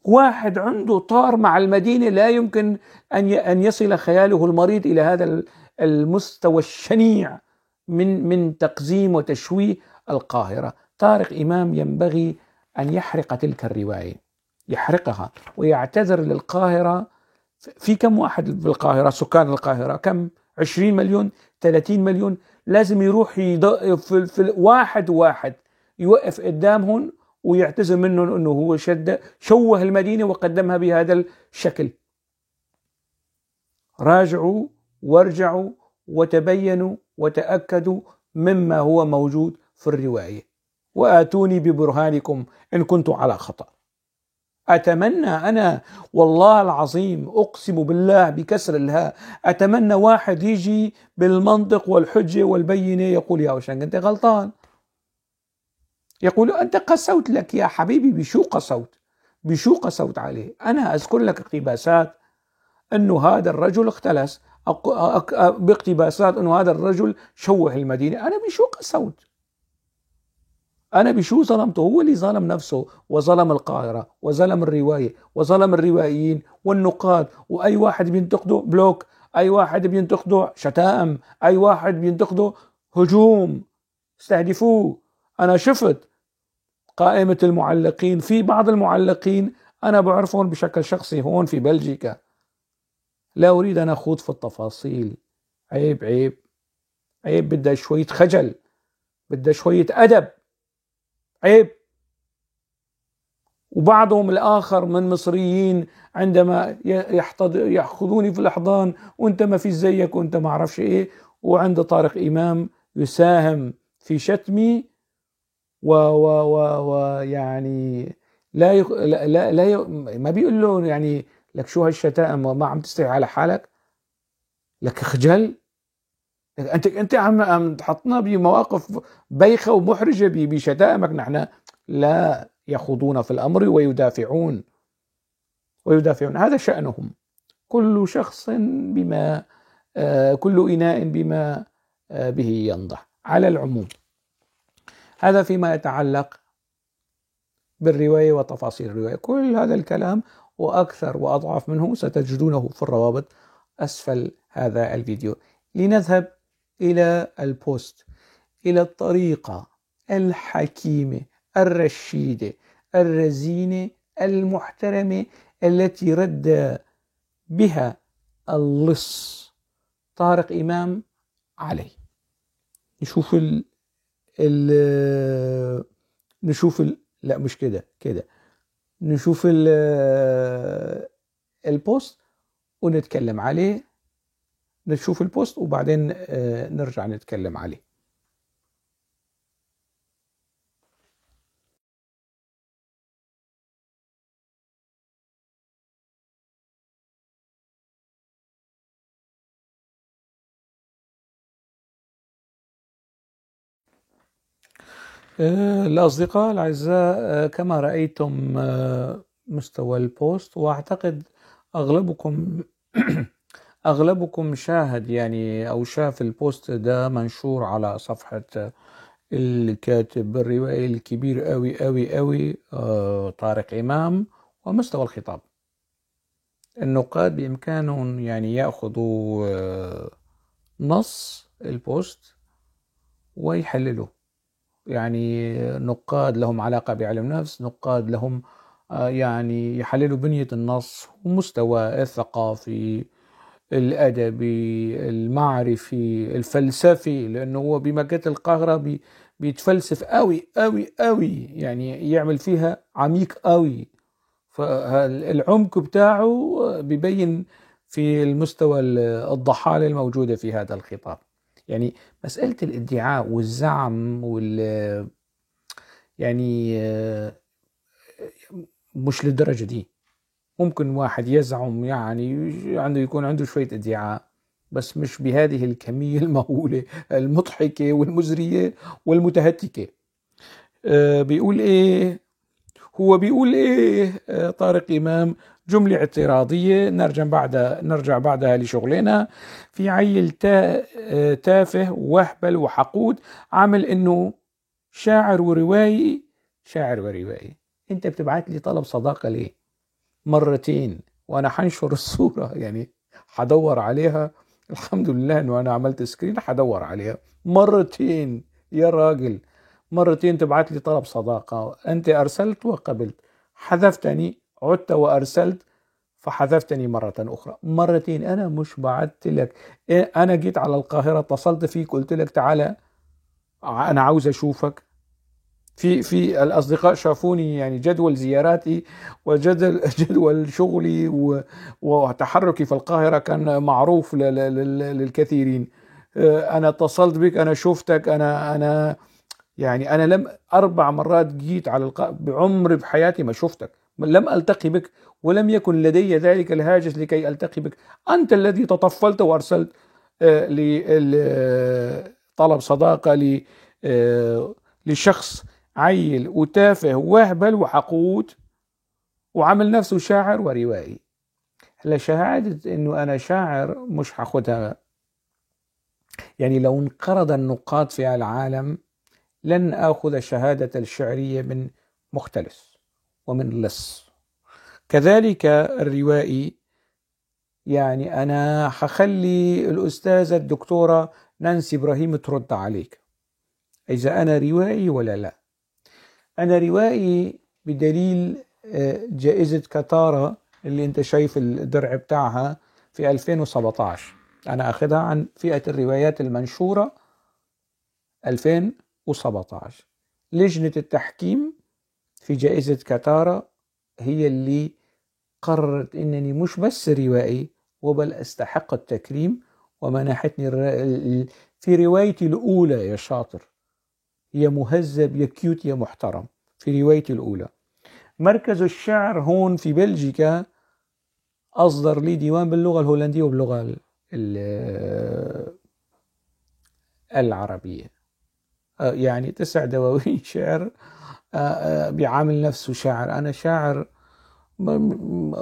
S1: واحد عنده طار مع المدينة لا يمكن أن يصل خياله المريض إلى هذا المستوى الشنيع من تقزيم وتشويه القاهرة. طارق إمام ينبغي أن يحرق تلك الرواية، يحرقها ويعتذر للقاهرة. في كم واحد في القاهرة؟ سكان القاهرة كم؟ 20 مليون، 30 مليون. لازم يروح في واحد يوقف قدامهم ويعتذر منهم أنه هو شوه المدينة وقدمها بهذا الشكل. راجعوا وارجعوا وتبينوا وتأكدوا مما هو موجود في الرواية، وآتوني ببرهانكم إن كنت على خطأ. أتمنى أنا، والله العظيم أقسم بالله بكسر الهاء، أتمنى واحد يجي بالمنطق والحجة والبينة يقول يا وشنق أنت غلطان، يقول أنت قسوت لك يا حبيبي. بشو قسوت عليه؟ أنا أذكر لك اقتباسات أنه هذا الرجل اختلس، باقتباسات أنه هذا الرجل شوه المدينة. أنا بشو قسوت؟ أنا بشو ظلمته؟ هو اللي ظلم نفسه وظلم القاهرة وظلم الرواية وظلم الروائيين والنقاد، وأي واحد بينتقده بلوك، أي واحد بينتقده شتائم، أي واحد بينتقده هجوم، استهدفوه. أنا شفت قائمة المعلقين، في بعض المعلقين أنا بعرفهم بشكل شخصي هون في بلجيكا، لا أريد أن أخوض في التفاصيل. عيب عيب عيب، بدها شوية خجل، بدها شوية أدب، عيب. وبعضهم الآخر من مصريين عندما يأخذوني في الأحضان وانت ما في زيك وانت ما عرفش ايه، وعند طارق إمام يساهم في شتمي ويعني ما بيقول له يعني لك شو هالشتائم ما عم تستحي على حالك، لك خجل. انت عم تحطنا بمواقف بايخة ومحرجة بشتائمك. نحن لا يخوضون في الأمر ويدافعون. هذا شأنهم. كل شخص كل إناء بما به ينضح. على العموم، هذا فيما يتعلق بالرواية وتفاصيل الرواية. كل هذا الكلام وأكثر وأضعاف منه ستجدونه في الروابط أسفل هذا الفيديو. لنذهب إلى البوست، إلى الطريقة الحكيمة الرشيدة الرزينة المحترمة التي رد بها اللص طارق إمام عليه. نشوف لا مش كده نشوف البوست ونتكلم عليه. نشوف البوست وبعدين نرجع نتكلم عليه. الأصدقاء الأعزاء، كما رأيتم مستوى البوست، وأعتقد أغلبكم شاهد يعني أو شاف البوست ده منشور على صفحة الكاتب الروائي الكبير أوي طارق إمام. ومستوى الخطاب، النقاد بإمكانهم يعني يأخذوا نص البوست ويحللوا. يعني نقاد لهم علاقة بعلم نفس، نقاد لهم يعني يحللوا بنية النص ومستوى الثقافي الأدبي المعرفي الفلسفي، لأنه هو بمكة القاهرة بيتفلسف أوي يعني يعمل فيها عميق أوي. فالعمق بتاعه بيبين في المستوى الضحالة الموجودة في هذا الخطاب. يعني مسألة الادعاء والزعم يعني مش للدرجة دي. ممكن واحد يزعم يعني يكون عنده شوية ادعاء، بس مش بهذه الكمية المهولة المضحكة والمزرية والمتهتكة. بيقول ايه طارق إمام؟ جملة اعتراضية، نرجع بعدها لشغلنا. في عيل تافه وهبل وحقود عامل انه شاعر وروائي. انت بتبعت لي طلب صداقة ليه مرتين؟ وانا حنشر الصورة، يعني حدور عليها. الحمد لله انه انا عملت سكرين، حدور عليها مرتين يا راجل. مرتين تبعت لي طلب صداقة، انت ارسلت وقبلت، حذفتني، عدت وارسلت فحذفتني مرة اخرى. مرتين. انا مش بعت لك، انا جيت على القاهرة اتصلت فيك قلت لك تعالى انا عاوز اشوفك. في الأصدقاء شافوني يعني جدول زياراتي وجدول شغلي وتحركي في القاهرة كان معروف للكثيرين. أنا اتصلت بك، أنا شفتك، أنا يعني أنا لم 4 مرات جيت على بعمري بحياتي ما شفتك، لم ألتقي بك ولم يكن لدي ذلك الهاجس لكي ألتقي بك. أنت الذي تطفلت وأرسلت طلب صداقة لشخص عيل وتافه وهبل وحقود وعمل نفسه شاعر وروائي. هلا شهادة انه انا شاعر مش هاخدها، يعني لو انقرض النقاد في العالم لن اخذ شهادة الشعرية من مختلس ومن لص. كذلك الروائي، يعني انا هخلي الاستاذة الدكتورة نانسي ابراهيم ترد عليك اذا انا روائي ولا لا. أنا روائي بدليل جائزة كتارة اللي أنت شايف الدرع بتاعها في 2017. أنا أخذها عن فئة الروايات المنشورة 2017. لجنة التحكيم في جائزة كتارة هي اللي قررت أنني مش بس روائي وبل أستحق التكريم، ومنحتني في روايتي الأولى يا شاطر، يا مهذب يا كيوت يا محترم، في روايتي الأولى. مركز الشعر هون في بلجيكا أصدر لي ديوان باللغة الهولندية وباللغة العربية، يعني 9 دواوين شعر. بيعامل نفسه شاعر. أنا شاعر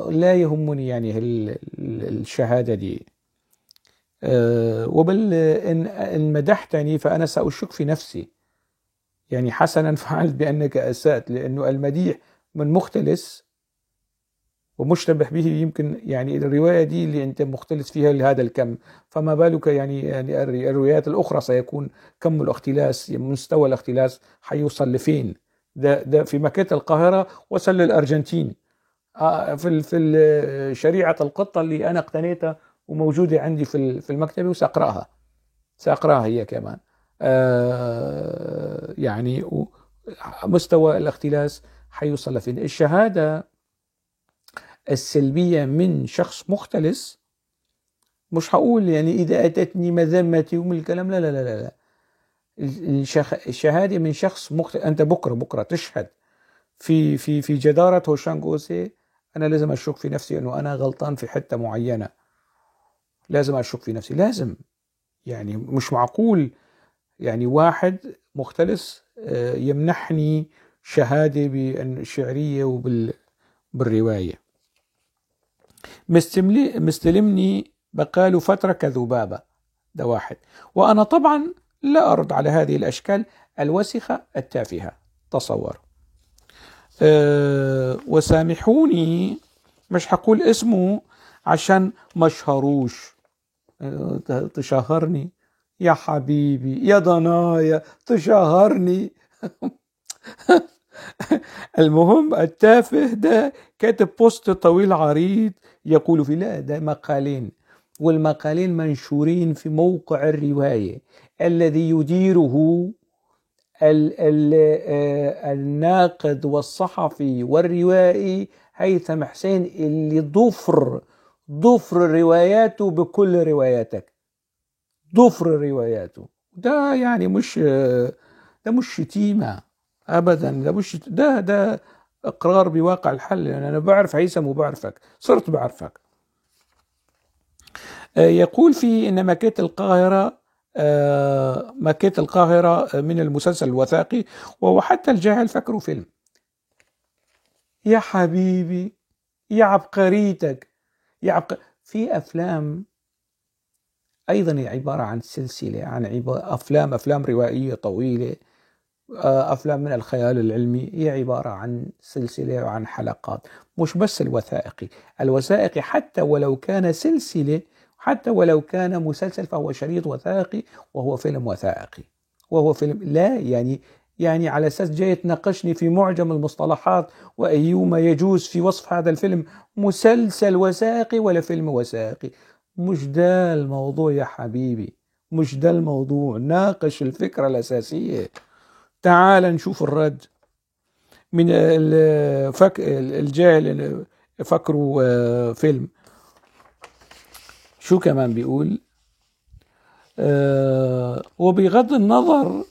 S1: لا يهمني يعني الشهادة دي. وبل إن مدحتني فأنا سأشك في نفسي. يعني حسنا فعلت بأنك أسأت، لأنه المديح من مختلس ومشتبه به، يمكن يعني الرواية دي اللي أنت مختلس فيها لهذا الكم، فما بالك يعني الروايات الأخرى سيكون كم الاختلاس، مستوى الاختلاس حيوصل لفين؟ ده في مكة القاهرة وصل للأرجنتين. في شريعة القطة اللي أنا اقتنيتها وموجودة عندي في المكتبة، سأقرأها هي كمان. يعني مستوى الاختلاس حيوصل لفين؟ الشهادة السلبية من شخص مختلس، مش هقول يعني إذا أتتني مذمتي ومن الكلام، لا لا لا لا. الشهادة من شخص مختلس، أنت بكرة تشهد في جدارة هوشانغ أوسي، أنا لازم أشك في نفسي أنه أنا غلطان في حتة معينة، لازم أشك في نفسي، لازم. يعني مش معقول يعني واحد مختلس يمنحني شهادة بالشعرية وبالرواية. مستلمني بقاله فترة كذبابة، ده واحد. وأنا طبعا لا أرد على هذه الأشكال الوسخة التافهة، تصور. وسامحوني، مش هقول اسمه عشان مشهروش. تشهرني يا حبيبي يا ضنايا، تشهرني. المهم التافه ده كاتب بوست طويل عريض يقول فيه، لا ده مقالين، والمقالين منشورين في موقع الرواية الذي يديره الناقد والصحفي والروائي هيثم حسين، اللي ضفر رواياته بكل رواياتك، ضفر رواياته. ده يعني ده مش شتيمة أبدا، ده إقرار بواقع الحل. يعني أنا بعرف هيثم وبعرفك، صرت بعرفك. يقول في إن مكة القاهرة من المسلسل الوثائقي، وهو حتى الجاهل فكروا فيلم. يا حبيبي يا عبقريتك في أفلام أيضا هي عبارة عن سلسلة، عن أفلام روائية طويلة، أفلام من الخيال العلمي، هي عبارة عن سلسلة وعن حلقات. مش بس الوثائقي حتى ولو كان سلسلة، حتى ولو كان مسلسل، فهو شريط وثائقي وهو فيلم وثائقي، وهو فيلم. لا يعني على أساس جاي تناقشني في معجم المصطلحات وأيهما يجوز في وصف هذا الفيلم، مسلسل وثائقي ولا فيلم وثائقي؟ مش ده الموضوع يا حبيبي، مش ده الموضوع. ناقش الفكرة الأساسية. تعال نشوف الرد من الجاهل فكروا فيلم. شو كمان بيقول؟ وبغض النظر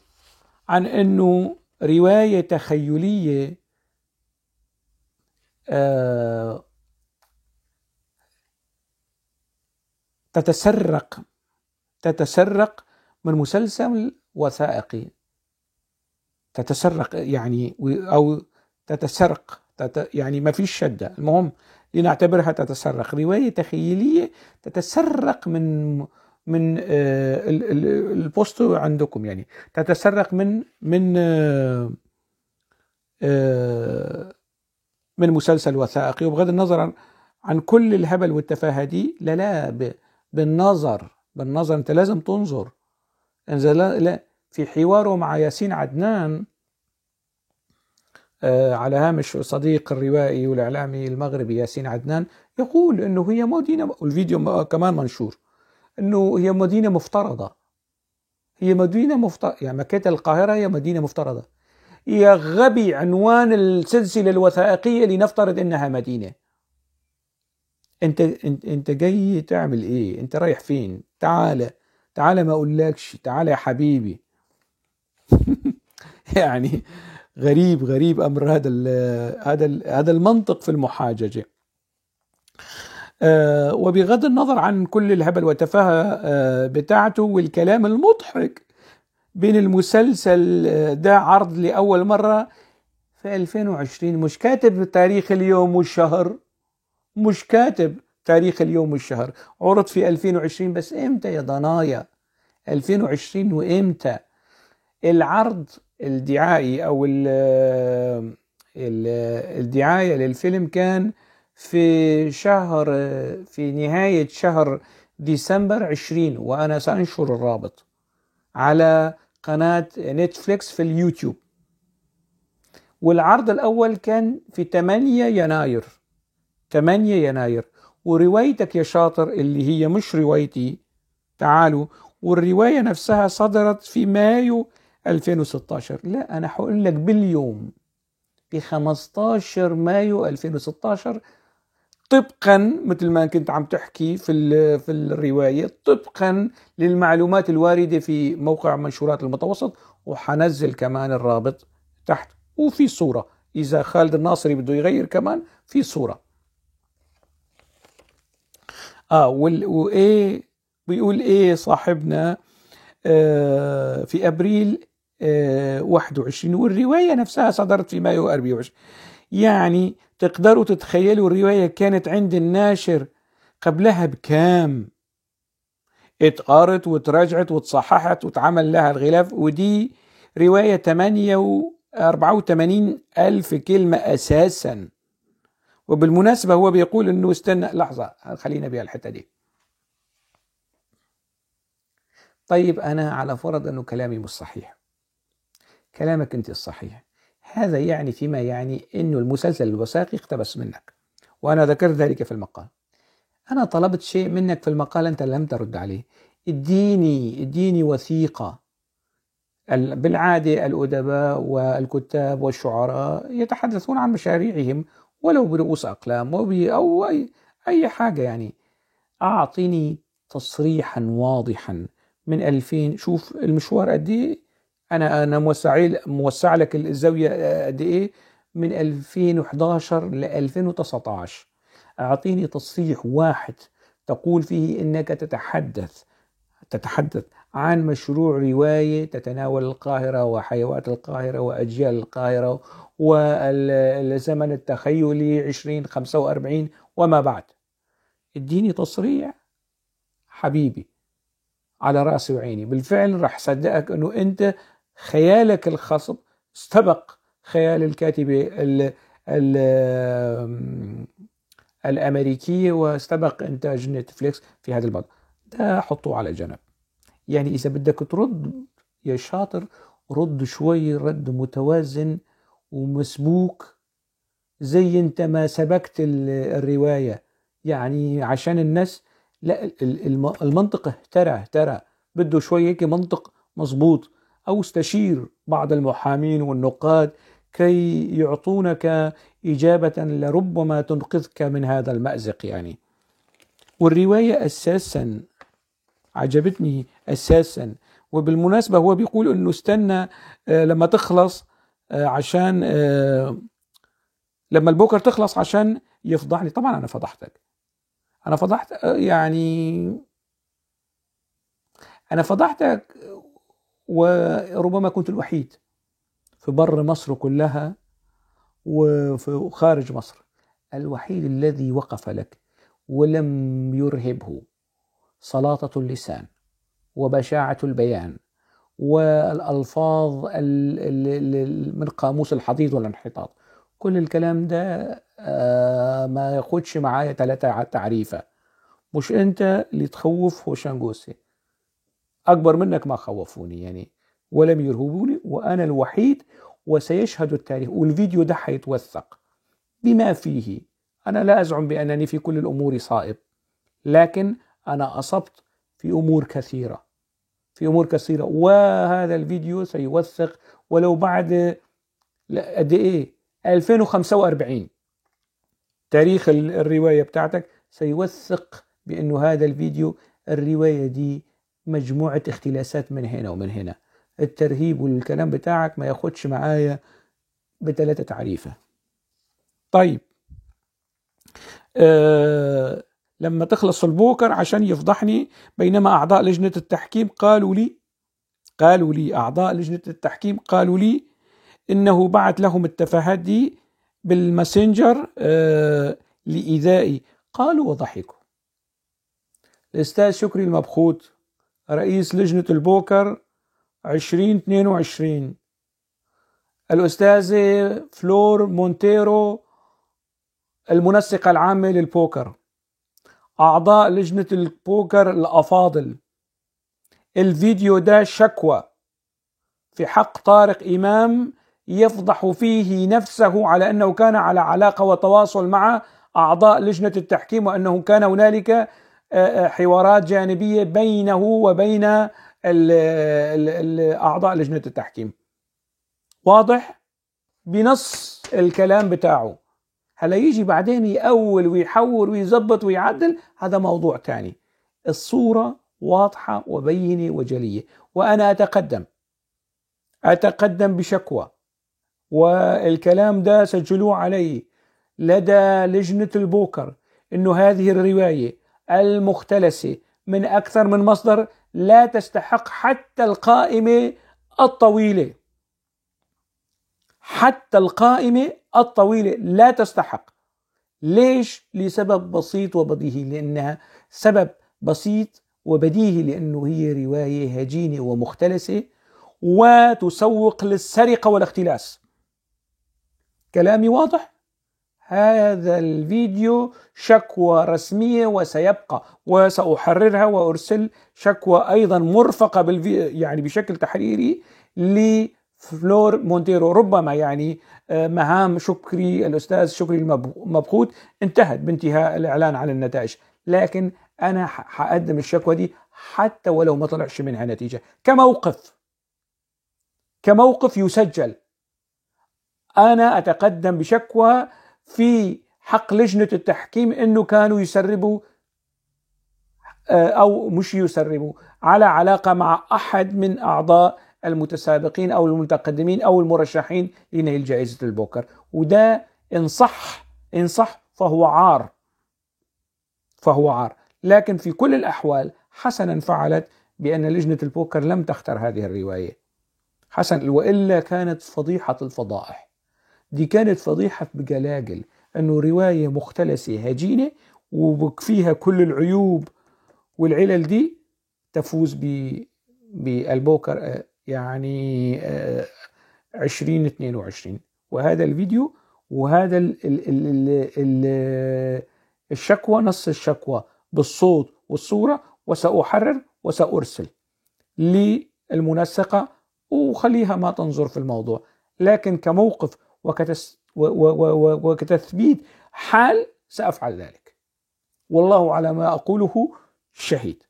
S1: عن انه رواية تخيلية، تتسرق من مسلسل وثائقي، تتسرق يعني، أو تتسرق يعني ما فيش شدة، المهم لنعتبرها تتسرق. رواية تخيلية تتسرق من البوست عندكم، يعني تتسرق من مسلسل وثائقي. وبغض النظر عن كل الهبل والتفاهة دي، بالنظر انت لازم تنظر. لا في حواره مع ياسين عدنان على هامش صديق الروائي والإعلامي المغربي ياسين عدنان، يقول إنه هي مدينة، والفيديو كمان منشور، إنه هي مدينة مفترضة. يعني مكة القاهرة هي مدينة مفترضة. يا غبي، عنوان السلسلة الوثائقية لنفترض إنها مدينة. أنت جاي تعمل إيه؟ أنت رايح فين؟ تعال ما أقولكش، تعال يا حبيبي. يعني غريب أمر هذا المنطق في المحاججة. وبغض النظر عن كل الهبل والتفاهة بتاعته والكلام المضحك بين المسلسل ده عرض لأول مرة في 2020، مش كاتب تاريخ اليوم والشهر، عرض في 2020. بس امتى يا ضنايا 2020؟ وامتى العرض الدعائي أو الدعاية للفيلم كان في نهاية شهر ديسمبر 20، وأنا سأنشر الرابط على قناة نتفليكس في اليوتيوب. والعرض الأول كان في 8 يناير 8 يناير. وروايتك يا شاطر اللي هي مش روايتي، تعالوا، والرواية نفسها صدرت في مايو 2016. لا، أنا هقول لك باليوم، في 15 مايو 2016، طبقا مثل ما كنت عم تحكي في الرواية، طبقا للمعلومات الواردة في موقع منشورات المتوسط. وحنزل كمان الرابط تحت، وفي صورة إذا خالد الناصري بده يغير كمان في صورة. وإيه بيقول إيه صاحبنا؟ في أبريل 21، والرواية نفسها صدرت في مايو 24. يعني تقدروا تتخيلوا الرواية كانت عند الناشر قبلها بكام، اتقارت وتراجعت وتصححت وتعمل لها الغلاف. ودي رواية 84 ألف كلمة أساسا. وبالمناسبة هو بيقول انه استنى لحظة، خلينا بها الحتة دي. طيب أنا على فرض أنه كلامي مش صحيح، كلامك أنت الصحيح، هذا يعني فيما يعني أنه المسلسل الوثائقي اقتبس منك، وأنا ذكرت ذلك في المقال. أنا طلبت شيء منك في المقال أنت لم ترد عليه. اديني وثيقة. بالعادة الأدباء والكتاب والشعراء يتحدثون عن مشاريعهم ولو برؤوس أقلام أو أي حاجة. يعني أعطيني تصريحا واضحا من 2000. شوف المشوار قد إيه، أنا موسع لك الزاوية قد إيه، من 2011 ل 2019. أعطيني تصريح واحد تقول فيه إنك تتحدث عن مشروع رواية تتناول القاهرة وحيوات القاهرة وأجيال القاهرة والزمن التخيلي 2045 وما بعد. اديني تصريح حبيبي، على رأسي وعيني. بالفعل رح صدقك أنه أنت خيالك الخصب استبق خيال الكاتبة الأمريكية واستبق إنتاج نتفليكس في هذا البعد. ده حطوه على جنب. يعني إذا بدك ترد يا شاطر، رد شوي رد متوازن ومسبوك، زي انت ما سبكت الرواية. يعني عشان الناس، لا، المنطق اهترى بده شوي هيك منطق مظبوط. أو استشير بعض المحامين والنقاد كي يعطونك إجابة لربما تنقذك من هذا المأزق. يعني والرواية أساسا عجبتني أساسا. وبالمناسبة هو بيقول أنه استنى لما تخلص عشان لما البوكر تخلص عشان يفضحني. طبعا أنا فضحت يعني أنا فضحتك، وربما كنت الوحيد في بر مصر كلها وخارج مصر، الوحيد الذي وقف لك ولم يرهبه سلاطة اللسان وبشاعة البيان والألفاظ من قاموس الحضيض والانحطاط. كل الكلام ده ما ياخدش معايا 3 تعريفة. مش انت اللي تخوف هوشانجوسي، اكبر منك ما خوفوني يعني ولم يرهبوني، وانا الوحيد. وسيشهد التاريخ، والفيديو ده حيتوثق بما فيه. انا لا ازعم بانني في كل الامور صائب، لكن انا اصبت في امور كثيرة، وهذا الفيديو سيوثق ولو بعد قد ايه 2045 تاريخ الرواية بتاعتك سيوثق بأنه هذا الفيديو، الرواية دي مجموعة اختلاسات من هنا ومن هنا. الترهيب والكلام بتاعك ما ياخدش معايا ب3 تعريفة. طيب لما تخلص البوكر عشان يفضحني، بينما أعضاء لجنة التحكيم قالوا لي أعضاء لجنة التحكيم قالوا لي إنه بعت لهم التفاهات دي بالماسنجر لإيذائي. قالوا وضحكوا. الأستاذ شكري المبخوت رئيس لجنة البوكر 2022 الأستاذة فلور مونتيرو المنسقة العامة للبوكر، أعضاء لجنة البوكر الأفاضل. الفيديو ده شكوى في حق طارق إمام يفضح فيه نفسه على أنه كان على علاقة وتواصل مع أعضاء لجنة التحكيم، وأنه كان هنالك حوارات جانبية بينه وبين أعضاء لجنة التحكيم. واضح بنص الكلام بتاعه. هلا يجي بعدين يأول ويحور ويزبط ويعدل، هذا موضوع تاني. الصورة واضحة وبينة وجلية. وأنا أتقدم بشكوى، والكلام ده سجلوه علي لدى لجنة البوكر، إنه هذه الرواية المختلسة من أكثر من مصدر لا تستحق حتى القائمة الطويلة. حتى القائمة الطويلة لا تستحق. ليش؟ لسبب بسيط وبديهي، لأنها سبب بسيط وبديهي، لأنه هي رواية هجينة ومختلسة وتسوق للسرقة والاختلاس. كلامي واضح؟ هذا الفيديو شكوى رسمية وسيبقى، وسأحررها وأرسل شكوى أيضا مرفقة يعني بشكل تحريري لفلور مونتيرو. ربما يعني مهام شكري الأستاذ شكري المبخوت انتهت بانتهاء الإعلان عن النتائج، لكن أنا حقدم الشكوى دي حتى ولو ما طلعش منها نتيجة، كموقف يسجل. أنا أتقدم بشكوى في حق لجنة التحكيم إنه كانوا يسربوا أو مش يسربوا على علاقة مع أحد من أعضاء المتسابقين أو المتقدمين أو المرشحين لنيل جائزة البوكر. وده إن صح فهو عار. لكن في كل الأحوال حسنا فعلت بأن لجنة البوكر لم تختر هذه الرواية. حسن، وإلا كانت فضيحة الفضائح. دي كانت فضيحة بجلاجل، أنه رواية مختلسة هجينة وفيها كل العيوب والعلل دي تفوز بالبوكر يعني 2022. وهذا الفيديو وهذا الشكوى، نص الشكوى بالصوت والصورة، وسأحرر وسأرسل للمنسقة وخليها ما تنظر في الموضوع. لكن كموقف وكتثبيت حال سأفعل ذلك، والله على ما أقوله شهيد.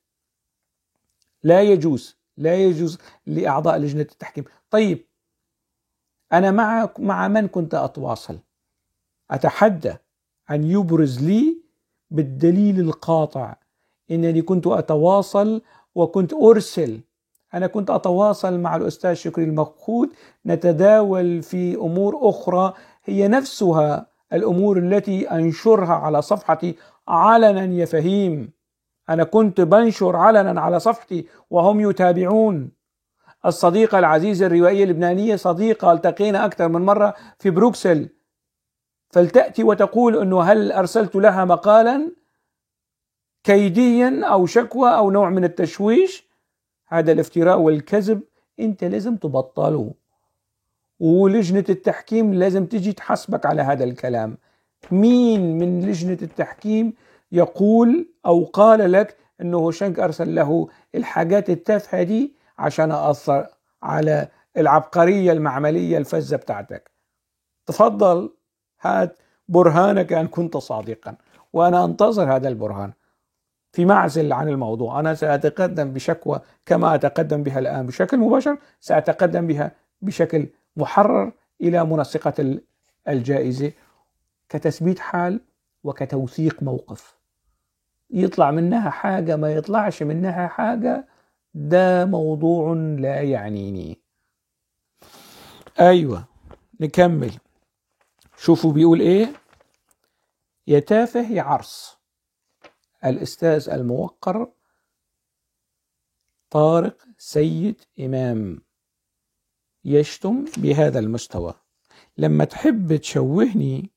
S1: لا يجوز لأعضاء لجنة التحكيم. طيب أنا مع من كنت أتواصل؟ أتحدى أن يبرز لي بالدليل القاطع إنني كنت أتواصل وكنت أرسل. أنا كنت أتواصل مع الأستاذ شكري المبخوت، نتداول في أمور أخرى هي نفسها الأمور التي أنشرها على صفحتي علنا يا فهيم. أنا كنت بنشر علنا على صفحتي وهم يتابعون. الصديقة العزيزة الروائية اللبنانية صديقة التقينا أكثر من مرة في بروكسل، فلتأتي وتقول أنه هل أرسلت لها مقالا كيديا أو شكوى أو نوع من التشويش؟ هذا الافتراء والكذب أنت لازم تبطله، ولجنة التحكيم لازم تجي تحاسبك على هذا الكلام. مين من لجنة التحكيم يقول أو قال لك أنه هوشنق أرسل له الحاجات التافهة دي عشان أثر على العبقرية المعملية الفزة بتاعتك؟ تفضل هات برهانك أن كنت صادقا، وأنا أنتظر هذا البرهان. في معزل عن الموضوع، أنا سأتقدم بشكوى كما أتقدم بها الآن بشكل مباشر، سأتقدم بها بشكل محرر إلى منسقة الجائزة كتثبيت حال وكتوثيق موقف. يطلع منها حاجة ما يطلعش منها حاجة، ده موضوع لا يعنيني. أيوة نكمل. شوفوا بيقول إيه: يا تافه يا عرس. الأستاذ الموقر طارق سيد إمام يشتم بهذا المستوى. لما تحب تشوهني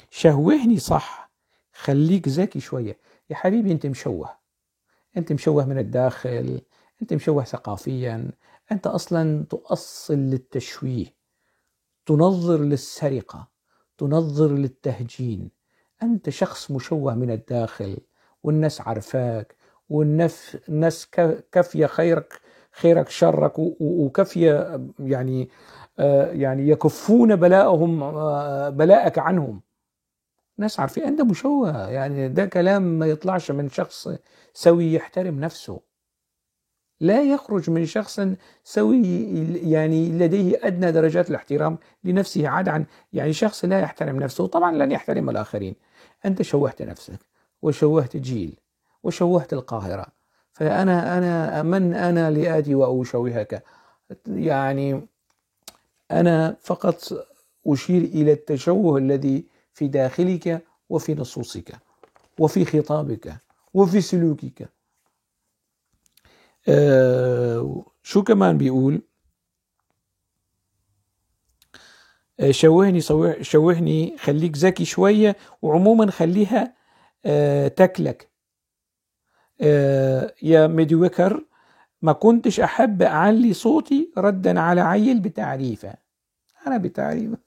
S1: شوهني صح، خليك ذكي شوية يا حبيبي. انت مشوه من الداخل، انت مشوه ثقافيا، انت اصلا تؤصل للتشويه. تنظر للسرقة، تنظر للتهجين. أنت شخص مشوه من الداخل، والناس عارفاك، والناس كافية خيرك شرك، وكافية يعني يعني يكفون بلاءك عنهم. ناس عارفين أنت مشوه. يعني ده كلام ما يطلعش من شخص سوي يحترم نفسه، لا يخرج من شخص سوي يعني لديه أدنى درجات الاحترام لنفسه، عاد عن يعني شخص لا يحترم نفسه طبعا لن يحترم الآخرين. أنت شوهت نفسك، وشوهت جيل، وشوهت القاهرة. فأنا من أنا لآتي وأشوهك؟ يعني أنا فقط أشير إلى التشوه الذي في داخلك، وفي نصوصك، وفي خطابك، وفي سلوكك. شو كمان بيقول؟ شوهني، خليك ذكي شوية، وعموما خليها تكلك. يا ميديوكر، ما كنتش أحب أعلي صوتي ردا على عيل بتعريفة. أنا بتعريفة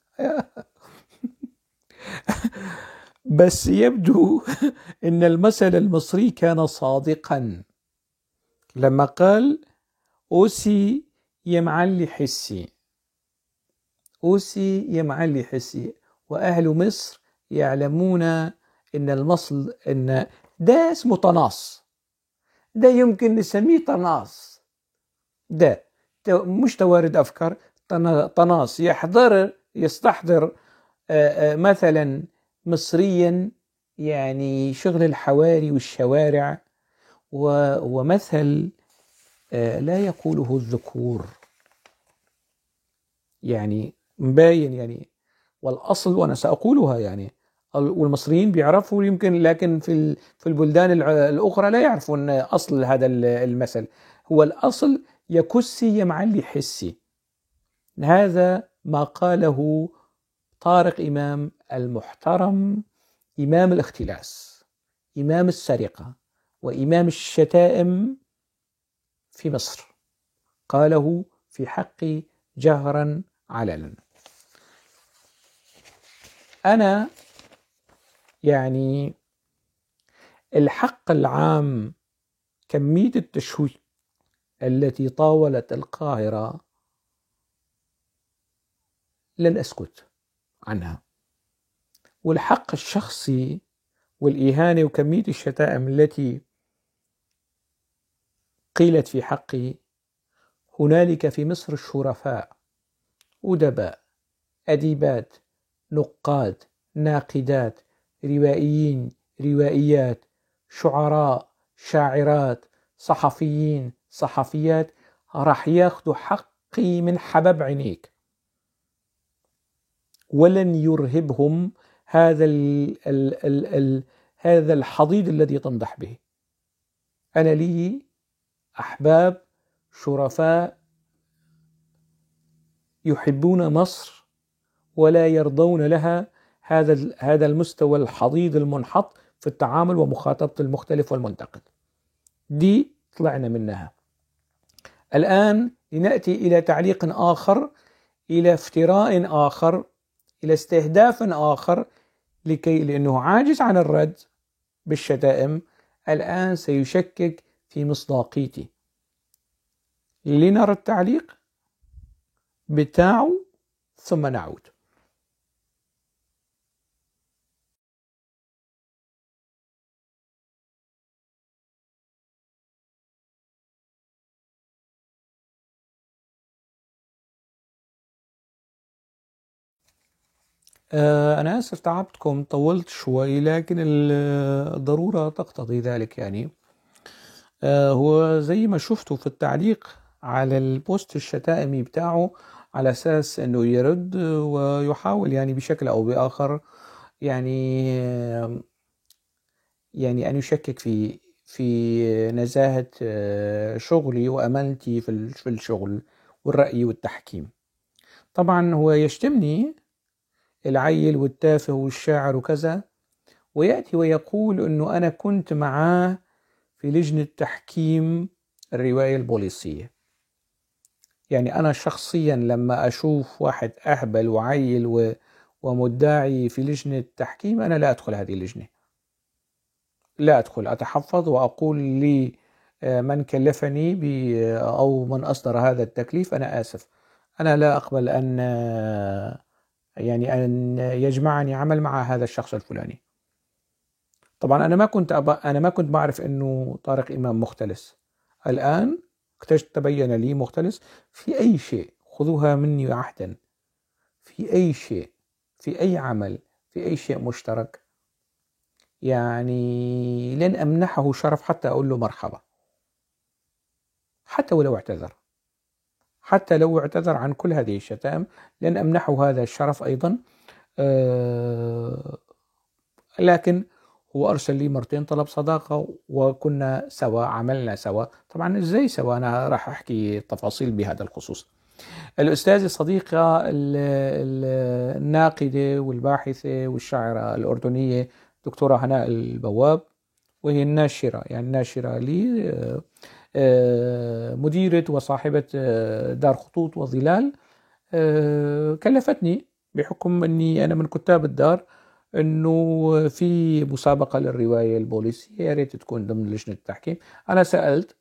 S1: بس يبدو أن المثل المصري كان صادقا لما قال أوسي يمعلي حسي، أوسي يمعلي حسي. وأهل مصر يعلمون أن ده اسمه طناس، ده يمكن نسميه طناس. ده مش توارد أفكار، طناس يستحضر مثلا مصريا، يعني شغل الحواري والشوارع، ومثل لا يقوله الذكور، يعني مباين يعني. والأصل وأنا سأقولها يعني، والمصريين بيعرفوا يمكن، لكن في البلدان الأخرى لا يعرفون أصل هذا المثل. هو الأصل يكسي يمعلي حسي. هذا ما قاله طارق إمام المحترم، إمام الاختلاس، إمام السرقة، وإمام الشتائم في مصر، قاله في حقي جهرا علنا. أنا يعني الحق العام، كمية التشويه التي طاولت القاهرة لن أسكت عنها، والحق الشخصي والإهانة وكمية الشتائم التي قيلت في حقي. هنالك في مصر شرفاء، أدباء، أديبات، نقاد، ناقدات، روائيين، روائيات، شعراء، شاعرات، صحفيين، صحفيات، راح ياخذوا حقي من حباب عينيك، ولن يرهبهم هذا الحضيض الذي تنضح به. أنا لي أحباب شرفاء يحبون مصر ولا يرضون لها هذا المستوى الحضيض المنحط في التعامل ومخاطبة المختلف والمنتقد. دي طلعنا منها. الآن لنأتي إلى تعليق آخر، إلى افتراء آخر، إلى استهداف آخر، لأنه عاجز عن الرد بالشتائم، الآن سيشكك في مصداقيتي. لنرى التعليق بتاعه ثم نعود. أنا آسف تعبتكم، طولت شوي، لكن الضرورة تقتضي ذلك يعني. هو زي ما شفتوا في التعليق على البوست الشتائمي بتاعه، على أساس أنه يرد ويحاول يعني بشكل أو بآخر يعني أن يشكك في نزاهة شغلي وأمانتي في الشغل والرأي والتحكيم. طبعا هو يشتمني العيل والتافه والشاعر وكذا، ويأتي ويقول أنه أنا كنت معاه في لجنة تحكيم الرواية البوليسية. يعني أنا شخصيا لما أشوف واحد أهبل وعيل ومدعي في لجنة تحكيم، أنا لا أدخل هذه اللجنة، لا أدخل، أتحفظ وأقول لي من كلفني أو من أصدر هذا التكليف أنا آسف، أنا لا أقبل أن أن يجمعني عمل مع هذا الشخص الفلاني. طبعا أنا ما كنت بعرف أنه طارق إمام مختلس. الآن تبين لي مختلس في أي شيء، خذوها مني عهدا، في أي شيء، في أي عمل، في أي شيء مشترك، يعني لن أمنحه شرف حتى أقول له مرحبا، حتى ولو اعتذر، حتى لو اعتذر عن كل هذه الشتائم لن أمنحه هذا الشرف أيضا. لكن هو أرسل لي مرتين طلب صداقة وكنا سوا، عملنا سوا. طبعا إزاي سوا؟ أنا راح أحكي تفاصيل بهذا الخصوص. الأستاذة الصديقة الناقدة والباحثة والشاعرة الأردنية دكتورة هناء البواب، وهي الناشرة، يعني الناشرة لي مديرة وصاحبة دار خطوط وظلال، كلفتني بحكم أني أنا من كتاب الدار أنه في مسابقة للرواية البوليسية يا ريت تكون ضمن لجنة التحكيم. أنا سألت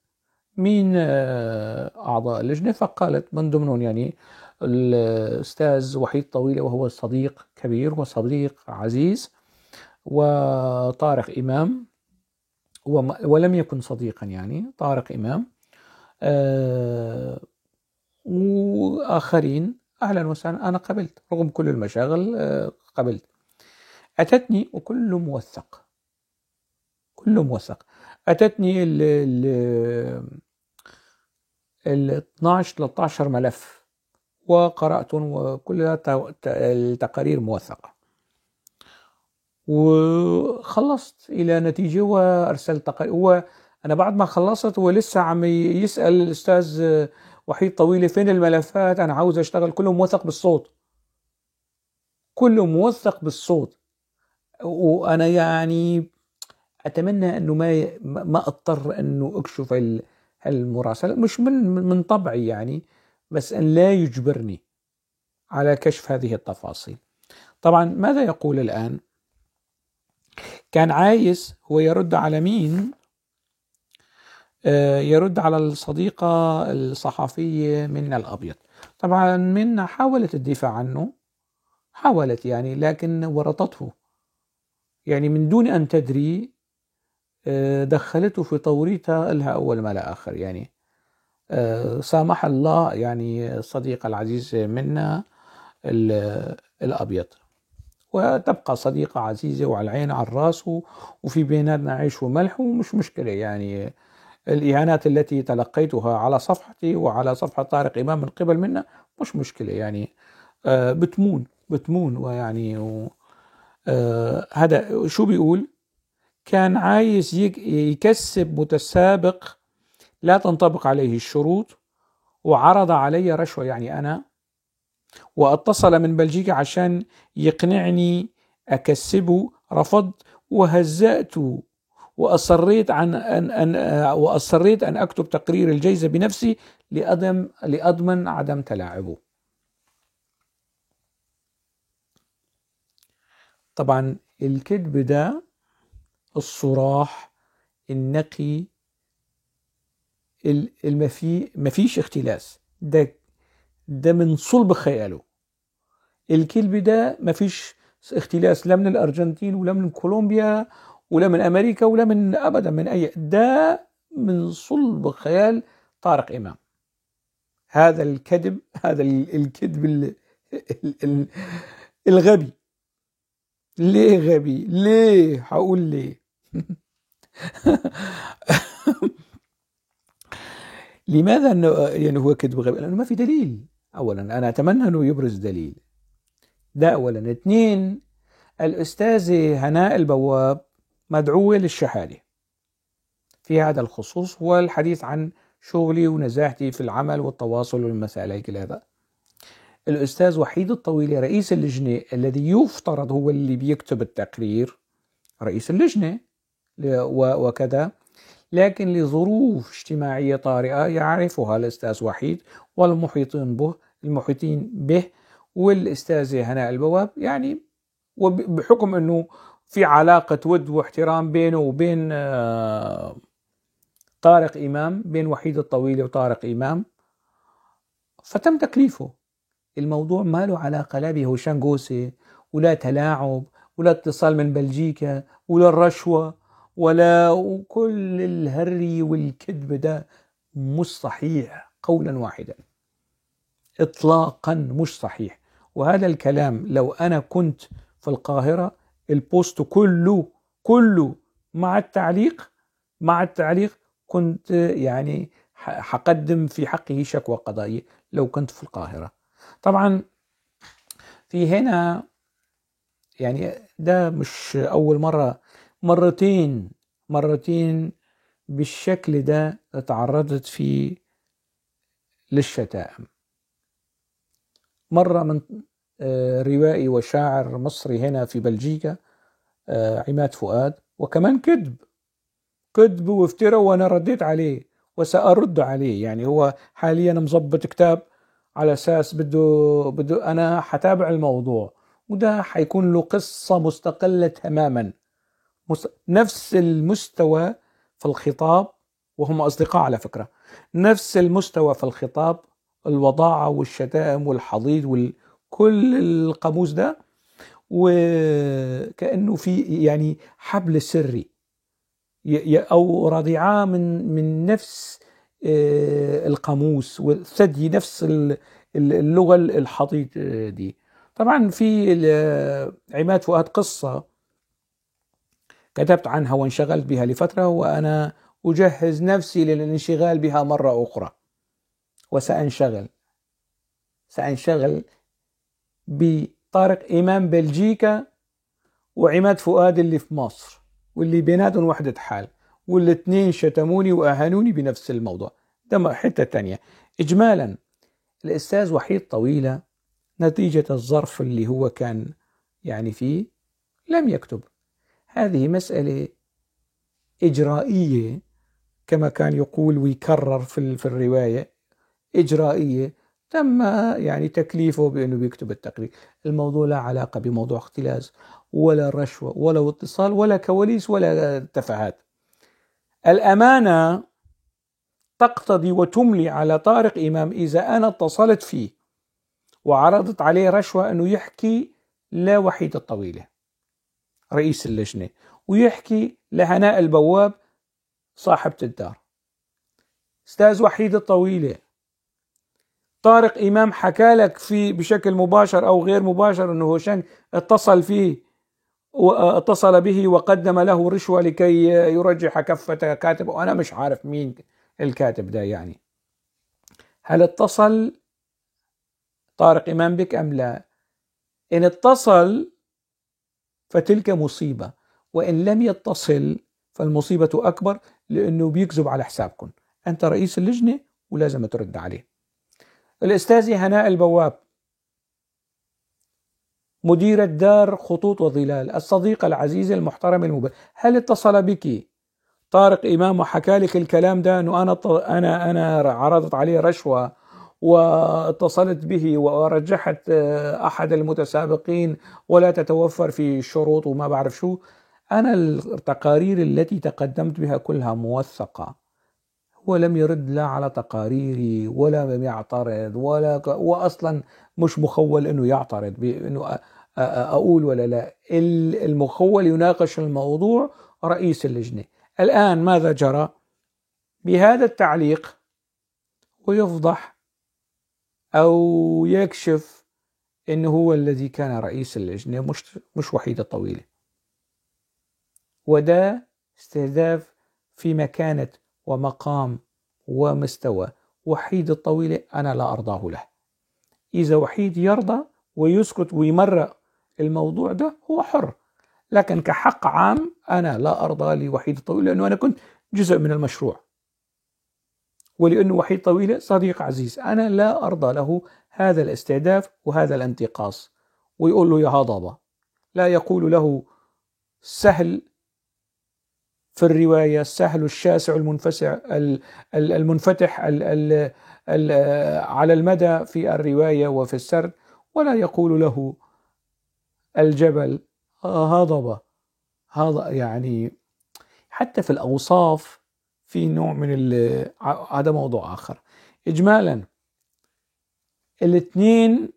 S1: مين أعضاء اللجنة، فقالت من ضمنهم يعني الأستاذ وحيد طويلة وهو صديق كبير وصديق عزيز، وطارق إمام ولم يكن صديقا، يعني طارق إمام وآخرين. أهلا وسهلا، أنا قبلت رغم كل المشاغل، قبلت. أتتني وكله موثق، كله موثق. أتتني ال 12-13 ملف وقرأتهم وكلها التقارير موثقة، وخلصت إلى نتيجة وأرسلت تقارير. وأنا بعد ما خلصت ولسه عم يسأل الأستاذ وحيد طويلة فين الملفات، أنا عاوز أشتغل. كله موثق بالصوت، كله موثق بالصوت. وأنا يعني أتمنى أنه ما أضطر أنه أكشف المراسلة، مش من طبعي يعني، بس أن لا يجبرني على كشف هذه التفاصيل. طبعا ماذا يقول الآن؟ كان عايز هو يرد على مين؟ يرد على الصديقة الصحفية منى الأبيض. طبعا منى حاولت الدفاع عنه، حاولت يعني، لكن ورطته، يعني من دون أن تدري دخلته في توريطها لها أول ما لا آخر. يعني سامح الله يعني الصديقة العزيزة منا الأبيض، وتبقى صديقة عزيزة وعلى العين على الراس، وفي بيناتنا عيش وملح ومش مشكلة. يعني الإهانات التي تلقيتها على صفحتي وعلى صفحة طارق إمام من قبل منا مش مشكلة، يعني بتمون. ويعني هذا شو بيقول؟ كان عايز يكسب متسابق لا تنطبق عليه الشروط، وعرض علي رشوة يعني أنا، واتصل من بلجيكا عشان يقنعني أكسبه. رفضت وهزأت وأصريت أن أكتب تقرير الجائزة بنفسي لأضمن عدم تلاعبه. طبعا الكذب ده الصراح النقي، ما فيش اختلاس، ده من صلب خياله. الكذب ده ما فيش اختلاس، لا من الأرجنتين ولا من كولومبيا ولا من أمريكا ولا من أبدا من أي، ده من صلب خيال طارق إمام. هذا الكذب، هذا الكذب الغبي. ليه غبي؟ ليه؟ هقول ليه. لماذا أنه يعني هو كذب غبي؟ لأنه ما في دليل. أولا أنا أتمنى أنه يبرز دليل، ده أولا. اثنين، الأستاذة هناء البواب مدعوة للشهادة في هذا الخصوص والحديث عن شغلي ونزاهتي في العمل والتواصل والمسائل كل هذا. الأستاذ وحيد الطويلي رئيس اللجنة الذي يفترض هو اللي بيكتب التقرير، رئيس اللجنة وكذا، لكن لظروف اجتماعية طارئة يعرفها الأستاذ وحيد المحيطين به والأستاذة هناء البواب، يعني وبحكم أنه في علاقة ود واحترام بينه وبين طارق إمام، بين وحيد الطويلي وطارق إمام، فتم تكليفه. الموضوع ما له علاقة لا بهوشان قوسي ولا تلاعب ولا اتصال من بلجيكا ولا الرشوة ولا كل الهري والكذب ده مش صحيح قولا واحدا إطلاقا، مش صحيح. وهذا الكلام لو أنا كنت في القاهرة البوست كله مع التعليق كنت يعني حقدم في حقه شكوى قضائية لو كنت في القاهرة. طبعا في هنا يعني ده مش أول مرة، مرتين بالشكل ده تعرضت فيه للشتائم. مرة من روائي وشاعر مصري هنا في بلجيكا عماد فؤاد، وكمان كذب وافترى، وأنا رديت عليه وسأرد عليه. يعني هو حاليا مضبط كتاب على أساس بده أنا حتابع الموضوع، وده حيكون له قصة مستقلة تماما، نفس المستوى في الخطاب، وهم أصدقاء على فكرة، نفس المستوى في الخطاب، الوضاعة والشتائم والحضيض وكل القاموس ده، وكأنه في يعني حبل سري أو رضيعة من نفس القاموس وثدي نفس اللغة الحضيض دي. طبعا في عماد فؤاد قصة كتبت عنها وانشغلت بها لفترة، وأنا أجهز نفسي للانشغال بها مرة أخرى، وسأنشغل بطارق إمام بلجيكا وعماد فؤاد اللي في مصر، واللي بيناتهم وحدة حال، والاثنين شتموني وأهانوني بنفس الموضوع ده. حتة تانية إجمالا، الأستاذ وحيد طويلة نتيجة الظرف اللي هو كان يعني فيه لم يكتب. هذه مسألة إجرائية كما كان يقول ويكرر في الرواية، إجرائية تم يعني تكليفه بأنه بيكتب التقرير. الموضوع لا علاقة بموضوع اختلاس ولا رشوة ولا اتصال ولا كواليس ولا تفاهات. الأمانة تقتضي وتملي على طارق إمام إذا أنا اتصلت فيه وعرضت عليه رشوة أنه يحكي لوحيد الطويلة رئيس اللجنة، ويحكي لهناء البواب صاحبة الدار. أستاذ وحيد الطويلة، طارق إمام حكى لك في بشكل مباشر أو غير مباشر أنه هوشان اتصل به وقدم له رشوة لكي يرجح كفة كاتب، وأنا مش عارف مين الكاتب ده. يعني هل اتصل طارق إمام بك أم لا؟ إن اتصل فتلك مصيبة، وإن لم يتصل فالمصيبة أكبر، لأنه بيكذب على حسابكم. أنت رئيس اللجنة ولازم ترد عليه. الأستاذة هناء البواب مديرة دار خطوط وظلال، الصديقة العزيزة المحترمة هل اتصل بك طارق إمام وحكى لك الكلام ده أنه أنا عرضت عليه رشوة واتصلت به ورجحت أحد المتسابقين ولا تتوفر في الشروط وما بعرف شو؟ أنا التقارير التي تقدمت بها كلها موثقة. هو لم يرد لا على تقاريري ولا يعترض وأصلا مش مخول أنه يعترض بأنه أقول ولا لا. المخول يناقش الموضوع رئيس اللجنة. الآن ماذا جرى؟ بهذا التعليق ويفضح أو يكشف أنه هو الذي كان رئيس اللجنة مش وحيد الطويلة، وده استهداف في مكانة ومقام ومستوى وحيد الطويلة. أنا لا أرضاه له. إذا وحيد يرضى ويسكت ويمرق الموضوع ده هو حر، لكن كحق عام أنا لا أرضى لوحيد الطويلة، لأنه أنا كنت جزء من المشروع، ولأنه وحيد طويلة صديق عزيز. أنا لا أرضى له هذا الاستهداف وهذا الانتقاص، ويقول له يا هضبة، لا يقول له سهل في الرواية، السهل الشاسع المنفتح على المدى في الرواية وفي السرد، ولا يقول له الجبل هضبة. هذا يعني حتى في الأوصاف في نوع من هذا موضوع آخر. إجمالا الاثنين،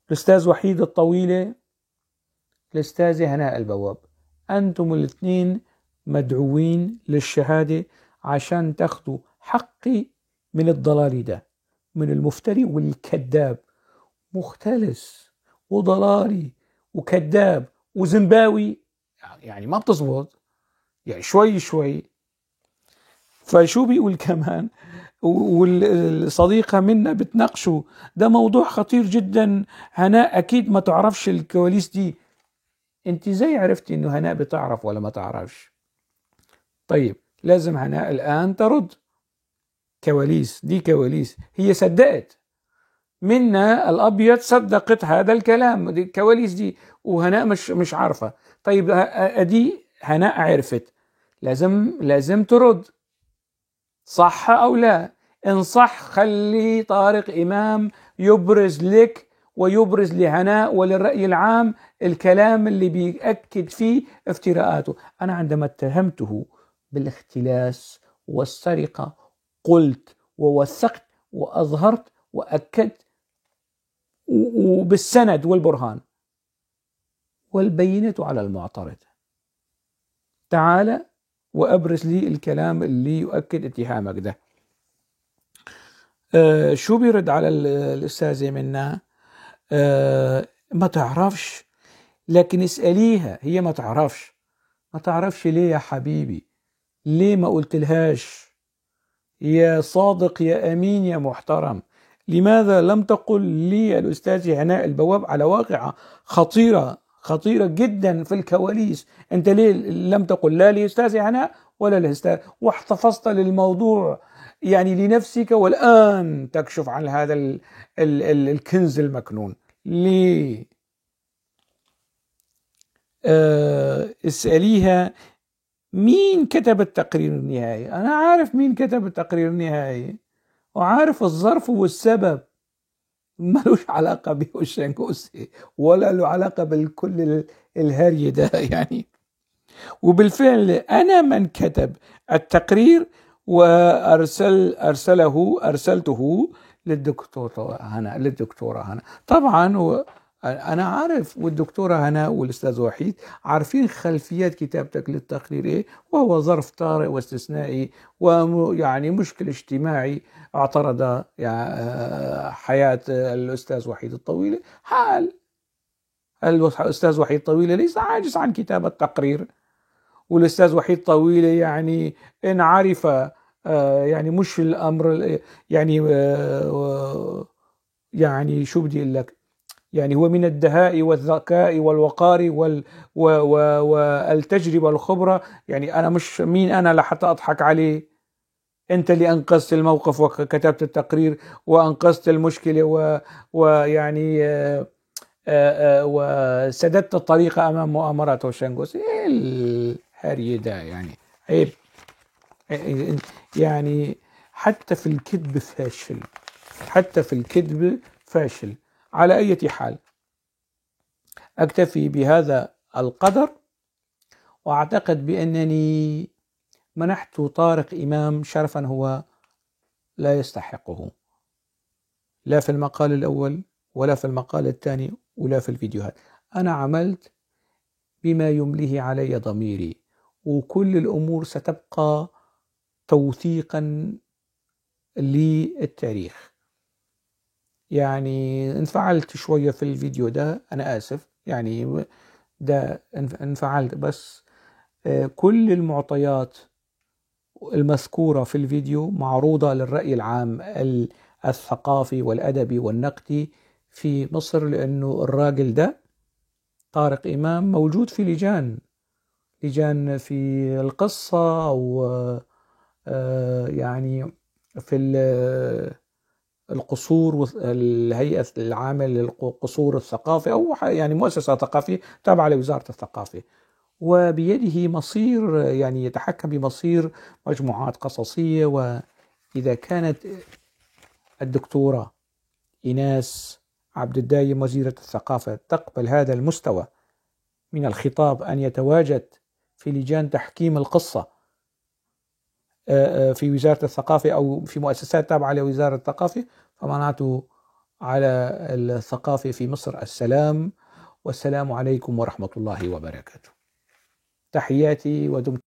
S1: الأستاذ وحيد الطويلة، الأستاذة هناء البواب، أنتم الاثنين مدعوين للشهادة عشان تاخدوا حقي من الضلال ده، من المفتري والكذاب، مختلس وضلالي وكذاب وزنباوي، يعني ما بتزبط، يعني شوي شوي. فشو بيقول كمان، والصديقة منا بتناقشوا، ده موضوع خطير جدا، هناء أكيد ما تعرفش الكواليس دي. انت زي عرفتي انه هناء بتعرف ولا ما تعرفش؟ طيب لازم هناء الآن ترد. كواليس دي كواليس، هي صدقت، منا الأبيض صدقت هذا الكلام، دي كواليس دي، وهناء مش عارفة. طيب أدي هناء عرفت، لازم ترد، صح أو لا؟ إن صح خلي طارق إمام يبرز لك ويبرز لهناء وللرأي العام الكلام اللي بيأكد فيه افتراءاته. أنا عندما اتهمته بالاختلاس والسرقة قلت ووثقت وأظهرت وأكدت وبالسند والبرهان والبينة على المعترض. تعال وأبرز لي الكلام اللي يؤكد اتهامك ده. شو بيرد على الأستاذة منا؟ ما تعرفش، لكن اسأليها، هي ما تعرفش. ما تعرفش ليه يا حبيبي؟ ليه ما قلت لهاش يا صادق يا أمين يا محترم؟ لماذا لم تقل لي الأستاذة هناء البواب على واقعة خطيرة جدا في الكواليس؟ أنت ليه لم تقل لا لأستاذة هناء ولا لأستاذ، واحتفظت للموضوع يعني لنفسك، والآن تكشف عن هذا الكنز المكنون؟ ليه؟ اسأليها مين كتب التقرير النهائي. أنا عارف مين كتب التقرير النهائي وعارف الظرف والسبب، ملوش علاقة بأوشنغوسي ولا له علاقة بالكل الهري ده يعني. وبالفعل أنا من كتب التقرير أرسلته للدكتورة هنا طبعا. أنا عارف، والدكتورة هنا والأستاذ وحيد عارفين خلفيات كتابتك للتقرير إيه، وهو ظرف طارئ واستثنائي ويعني مشكل اجتماعي اعترض حياة الأستاذ وحيد الطويلة. حال الأستاذ وحيد الطويلة ليس عاجز عن كتابة تقرير، والأستاذ وحيد طويلة يعني إن عرف يعني مش الأمر يعني شو بدي أقول لك، يعني هو من الدهاء والذكاء والوقار والتجربة والخبرة. يعني أنا مش مين أنا لحتى أضحك عليه؟ أنت اللي أنقذت الموقف وكتبت التقرير وأنقذت المشكلة ويعني وسددت الطريق أمام مؤامرات أوشنغوسي. إيه الهري ده يعني؟ عيب يعني. حتى في الكذب فاشل. على أي حال أكتفي بهذا القدر، وأعتقد بأنني منحت طارق إمام شرفا هو لا يستحقه، لا في المقال الأول ولا في المقال الثاني ولا في الفيديوهات. أنا عملت بما يمليه علي ضميري، وكل الأمور ستبقى توثيقا للتاريخ. يعني انفعلت شوية في الفيديو ده، أنا آسف يعني، ده انفعلت، بس كل المعطيات المذكورة في الفيديو معروضة للرأي العام الثقافي والأدبي والنقدي في مصر، لأنه الراجل ده طارق إمام موجود في لجان في القصة، أو يعني في القصور، الهيئة العامة للقصور الثقافي، أو يعني مؤسسة ثقافية تابعة لوزارة الثقافة. وبيده مصير، يعني يتحكم بمصير مجموعات قصصية. وإذا كانت الدكتورة إيناس عبد الدايم وزيرة الثقافة تقبل هذا المستوى من الخطاب أن يتواجد في لجان تحكيم القصة في وزارة الثقافة أو في مؤسسات تابعة لوزارة الثقافة، فمعناته على الثقافة في مصر السلام. والسلام عليكم ورحمة الله وبركاته. تحياتي ودمتم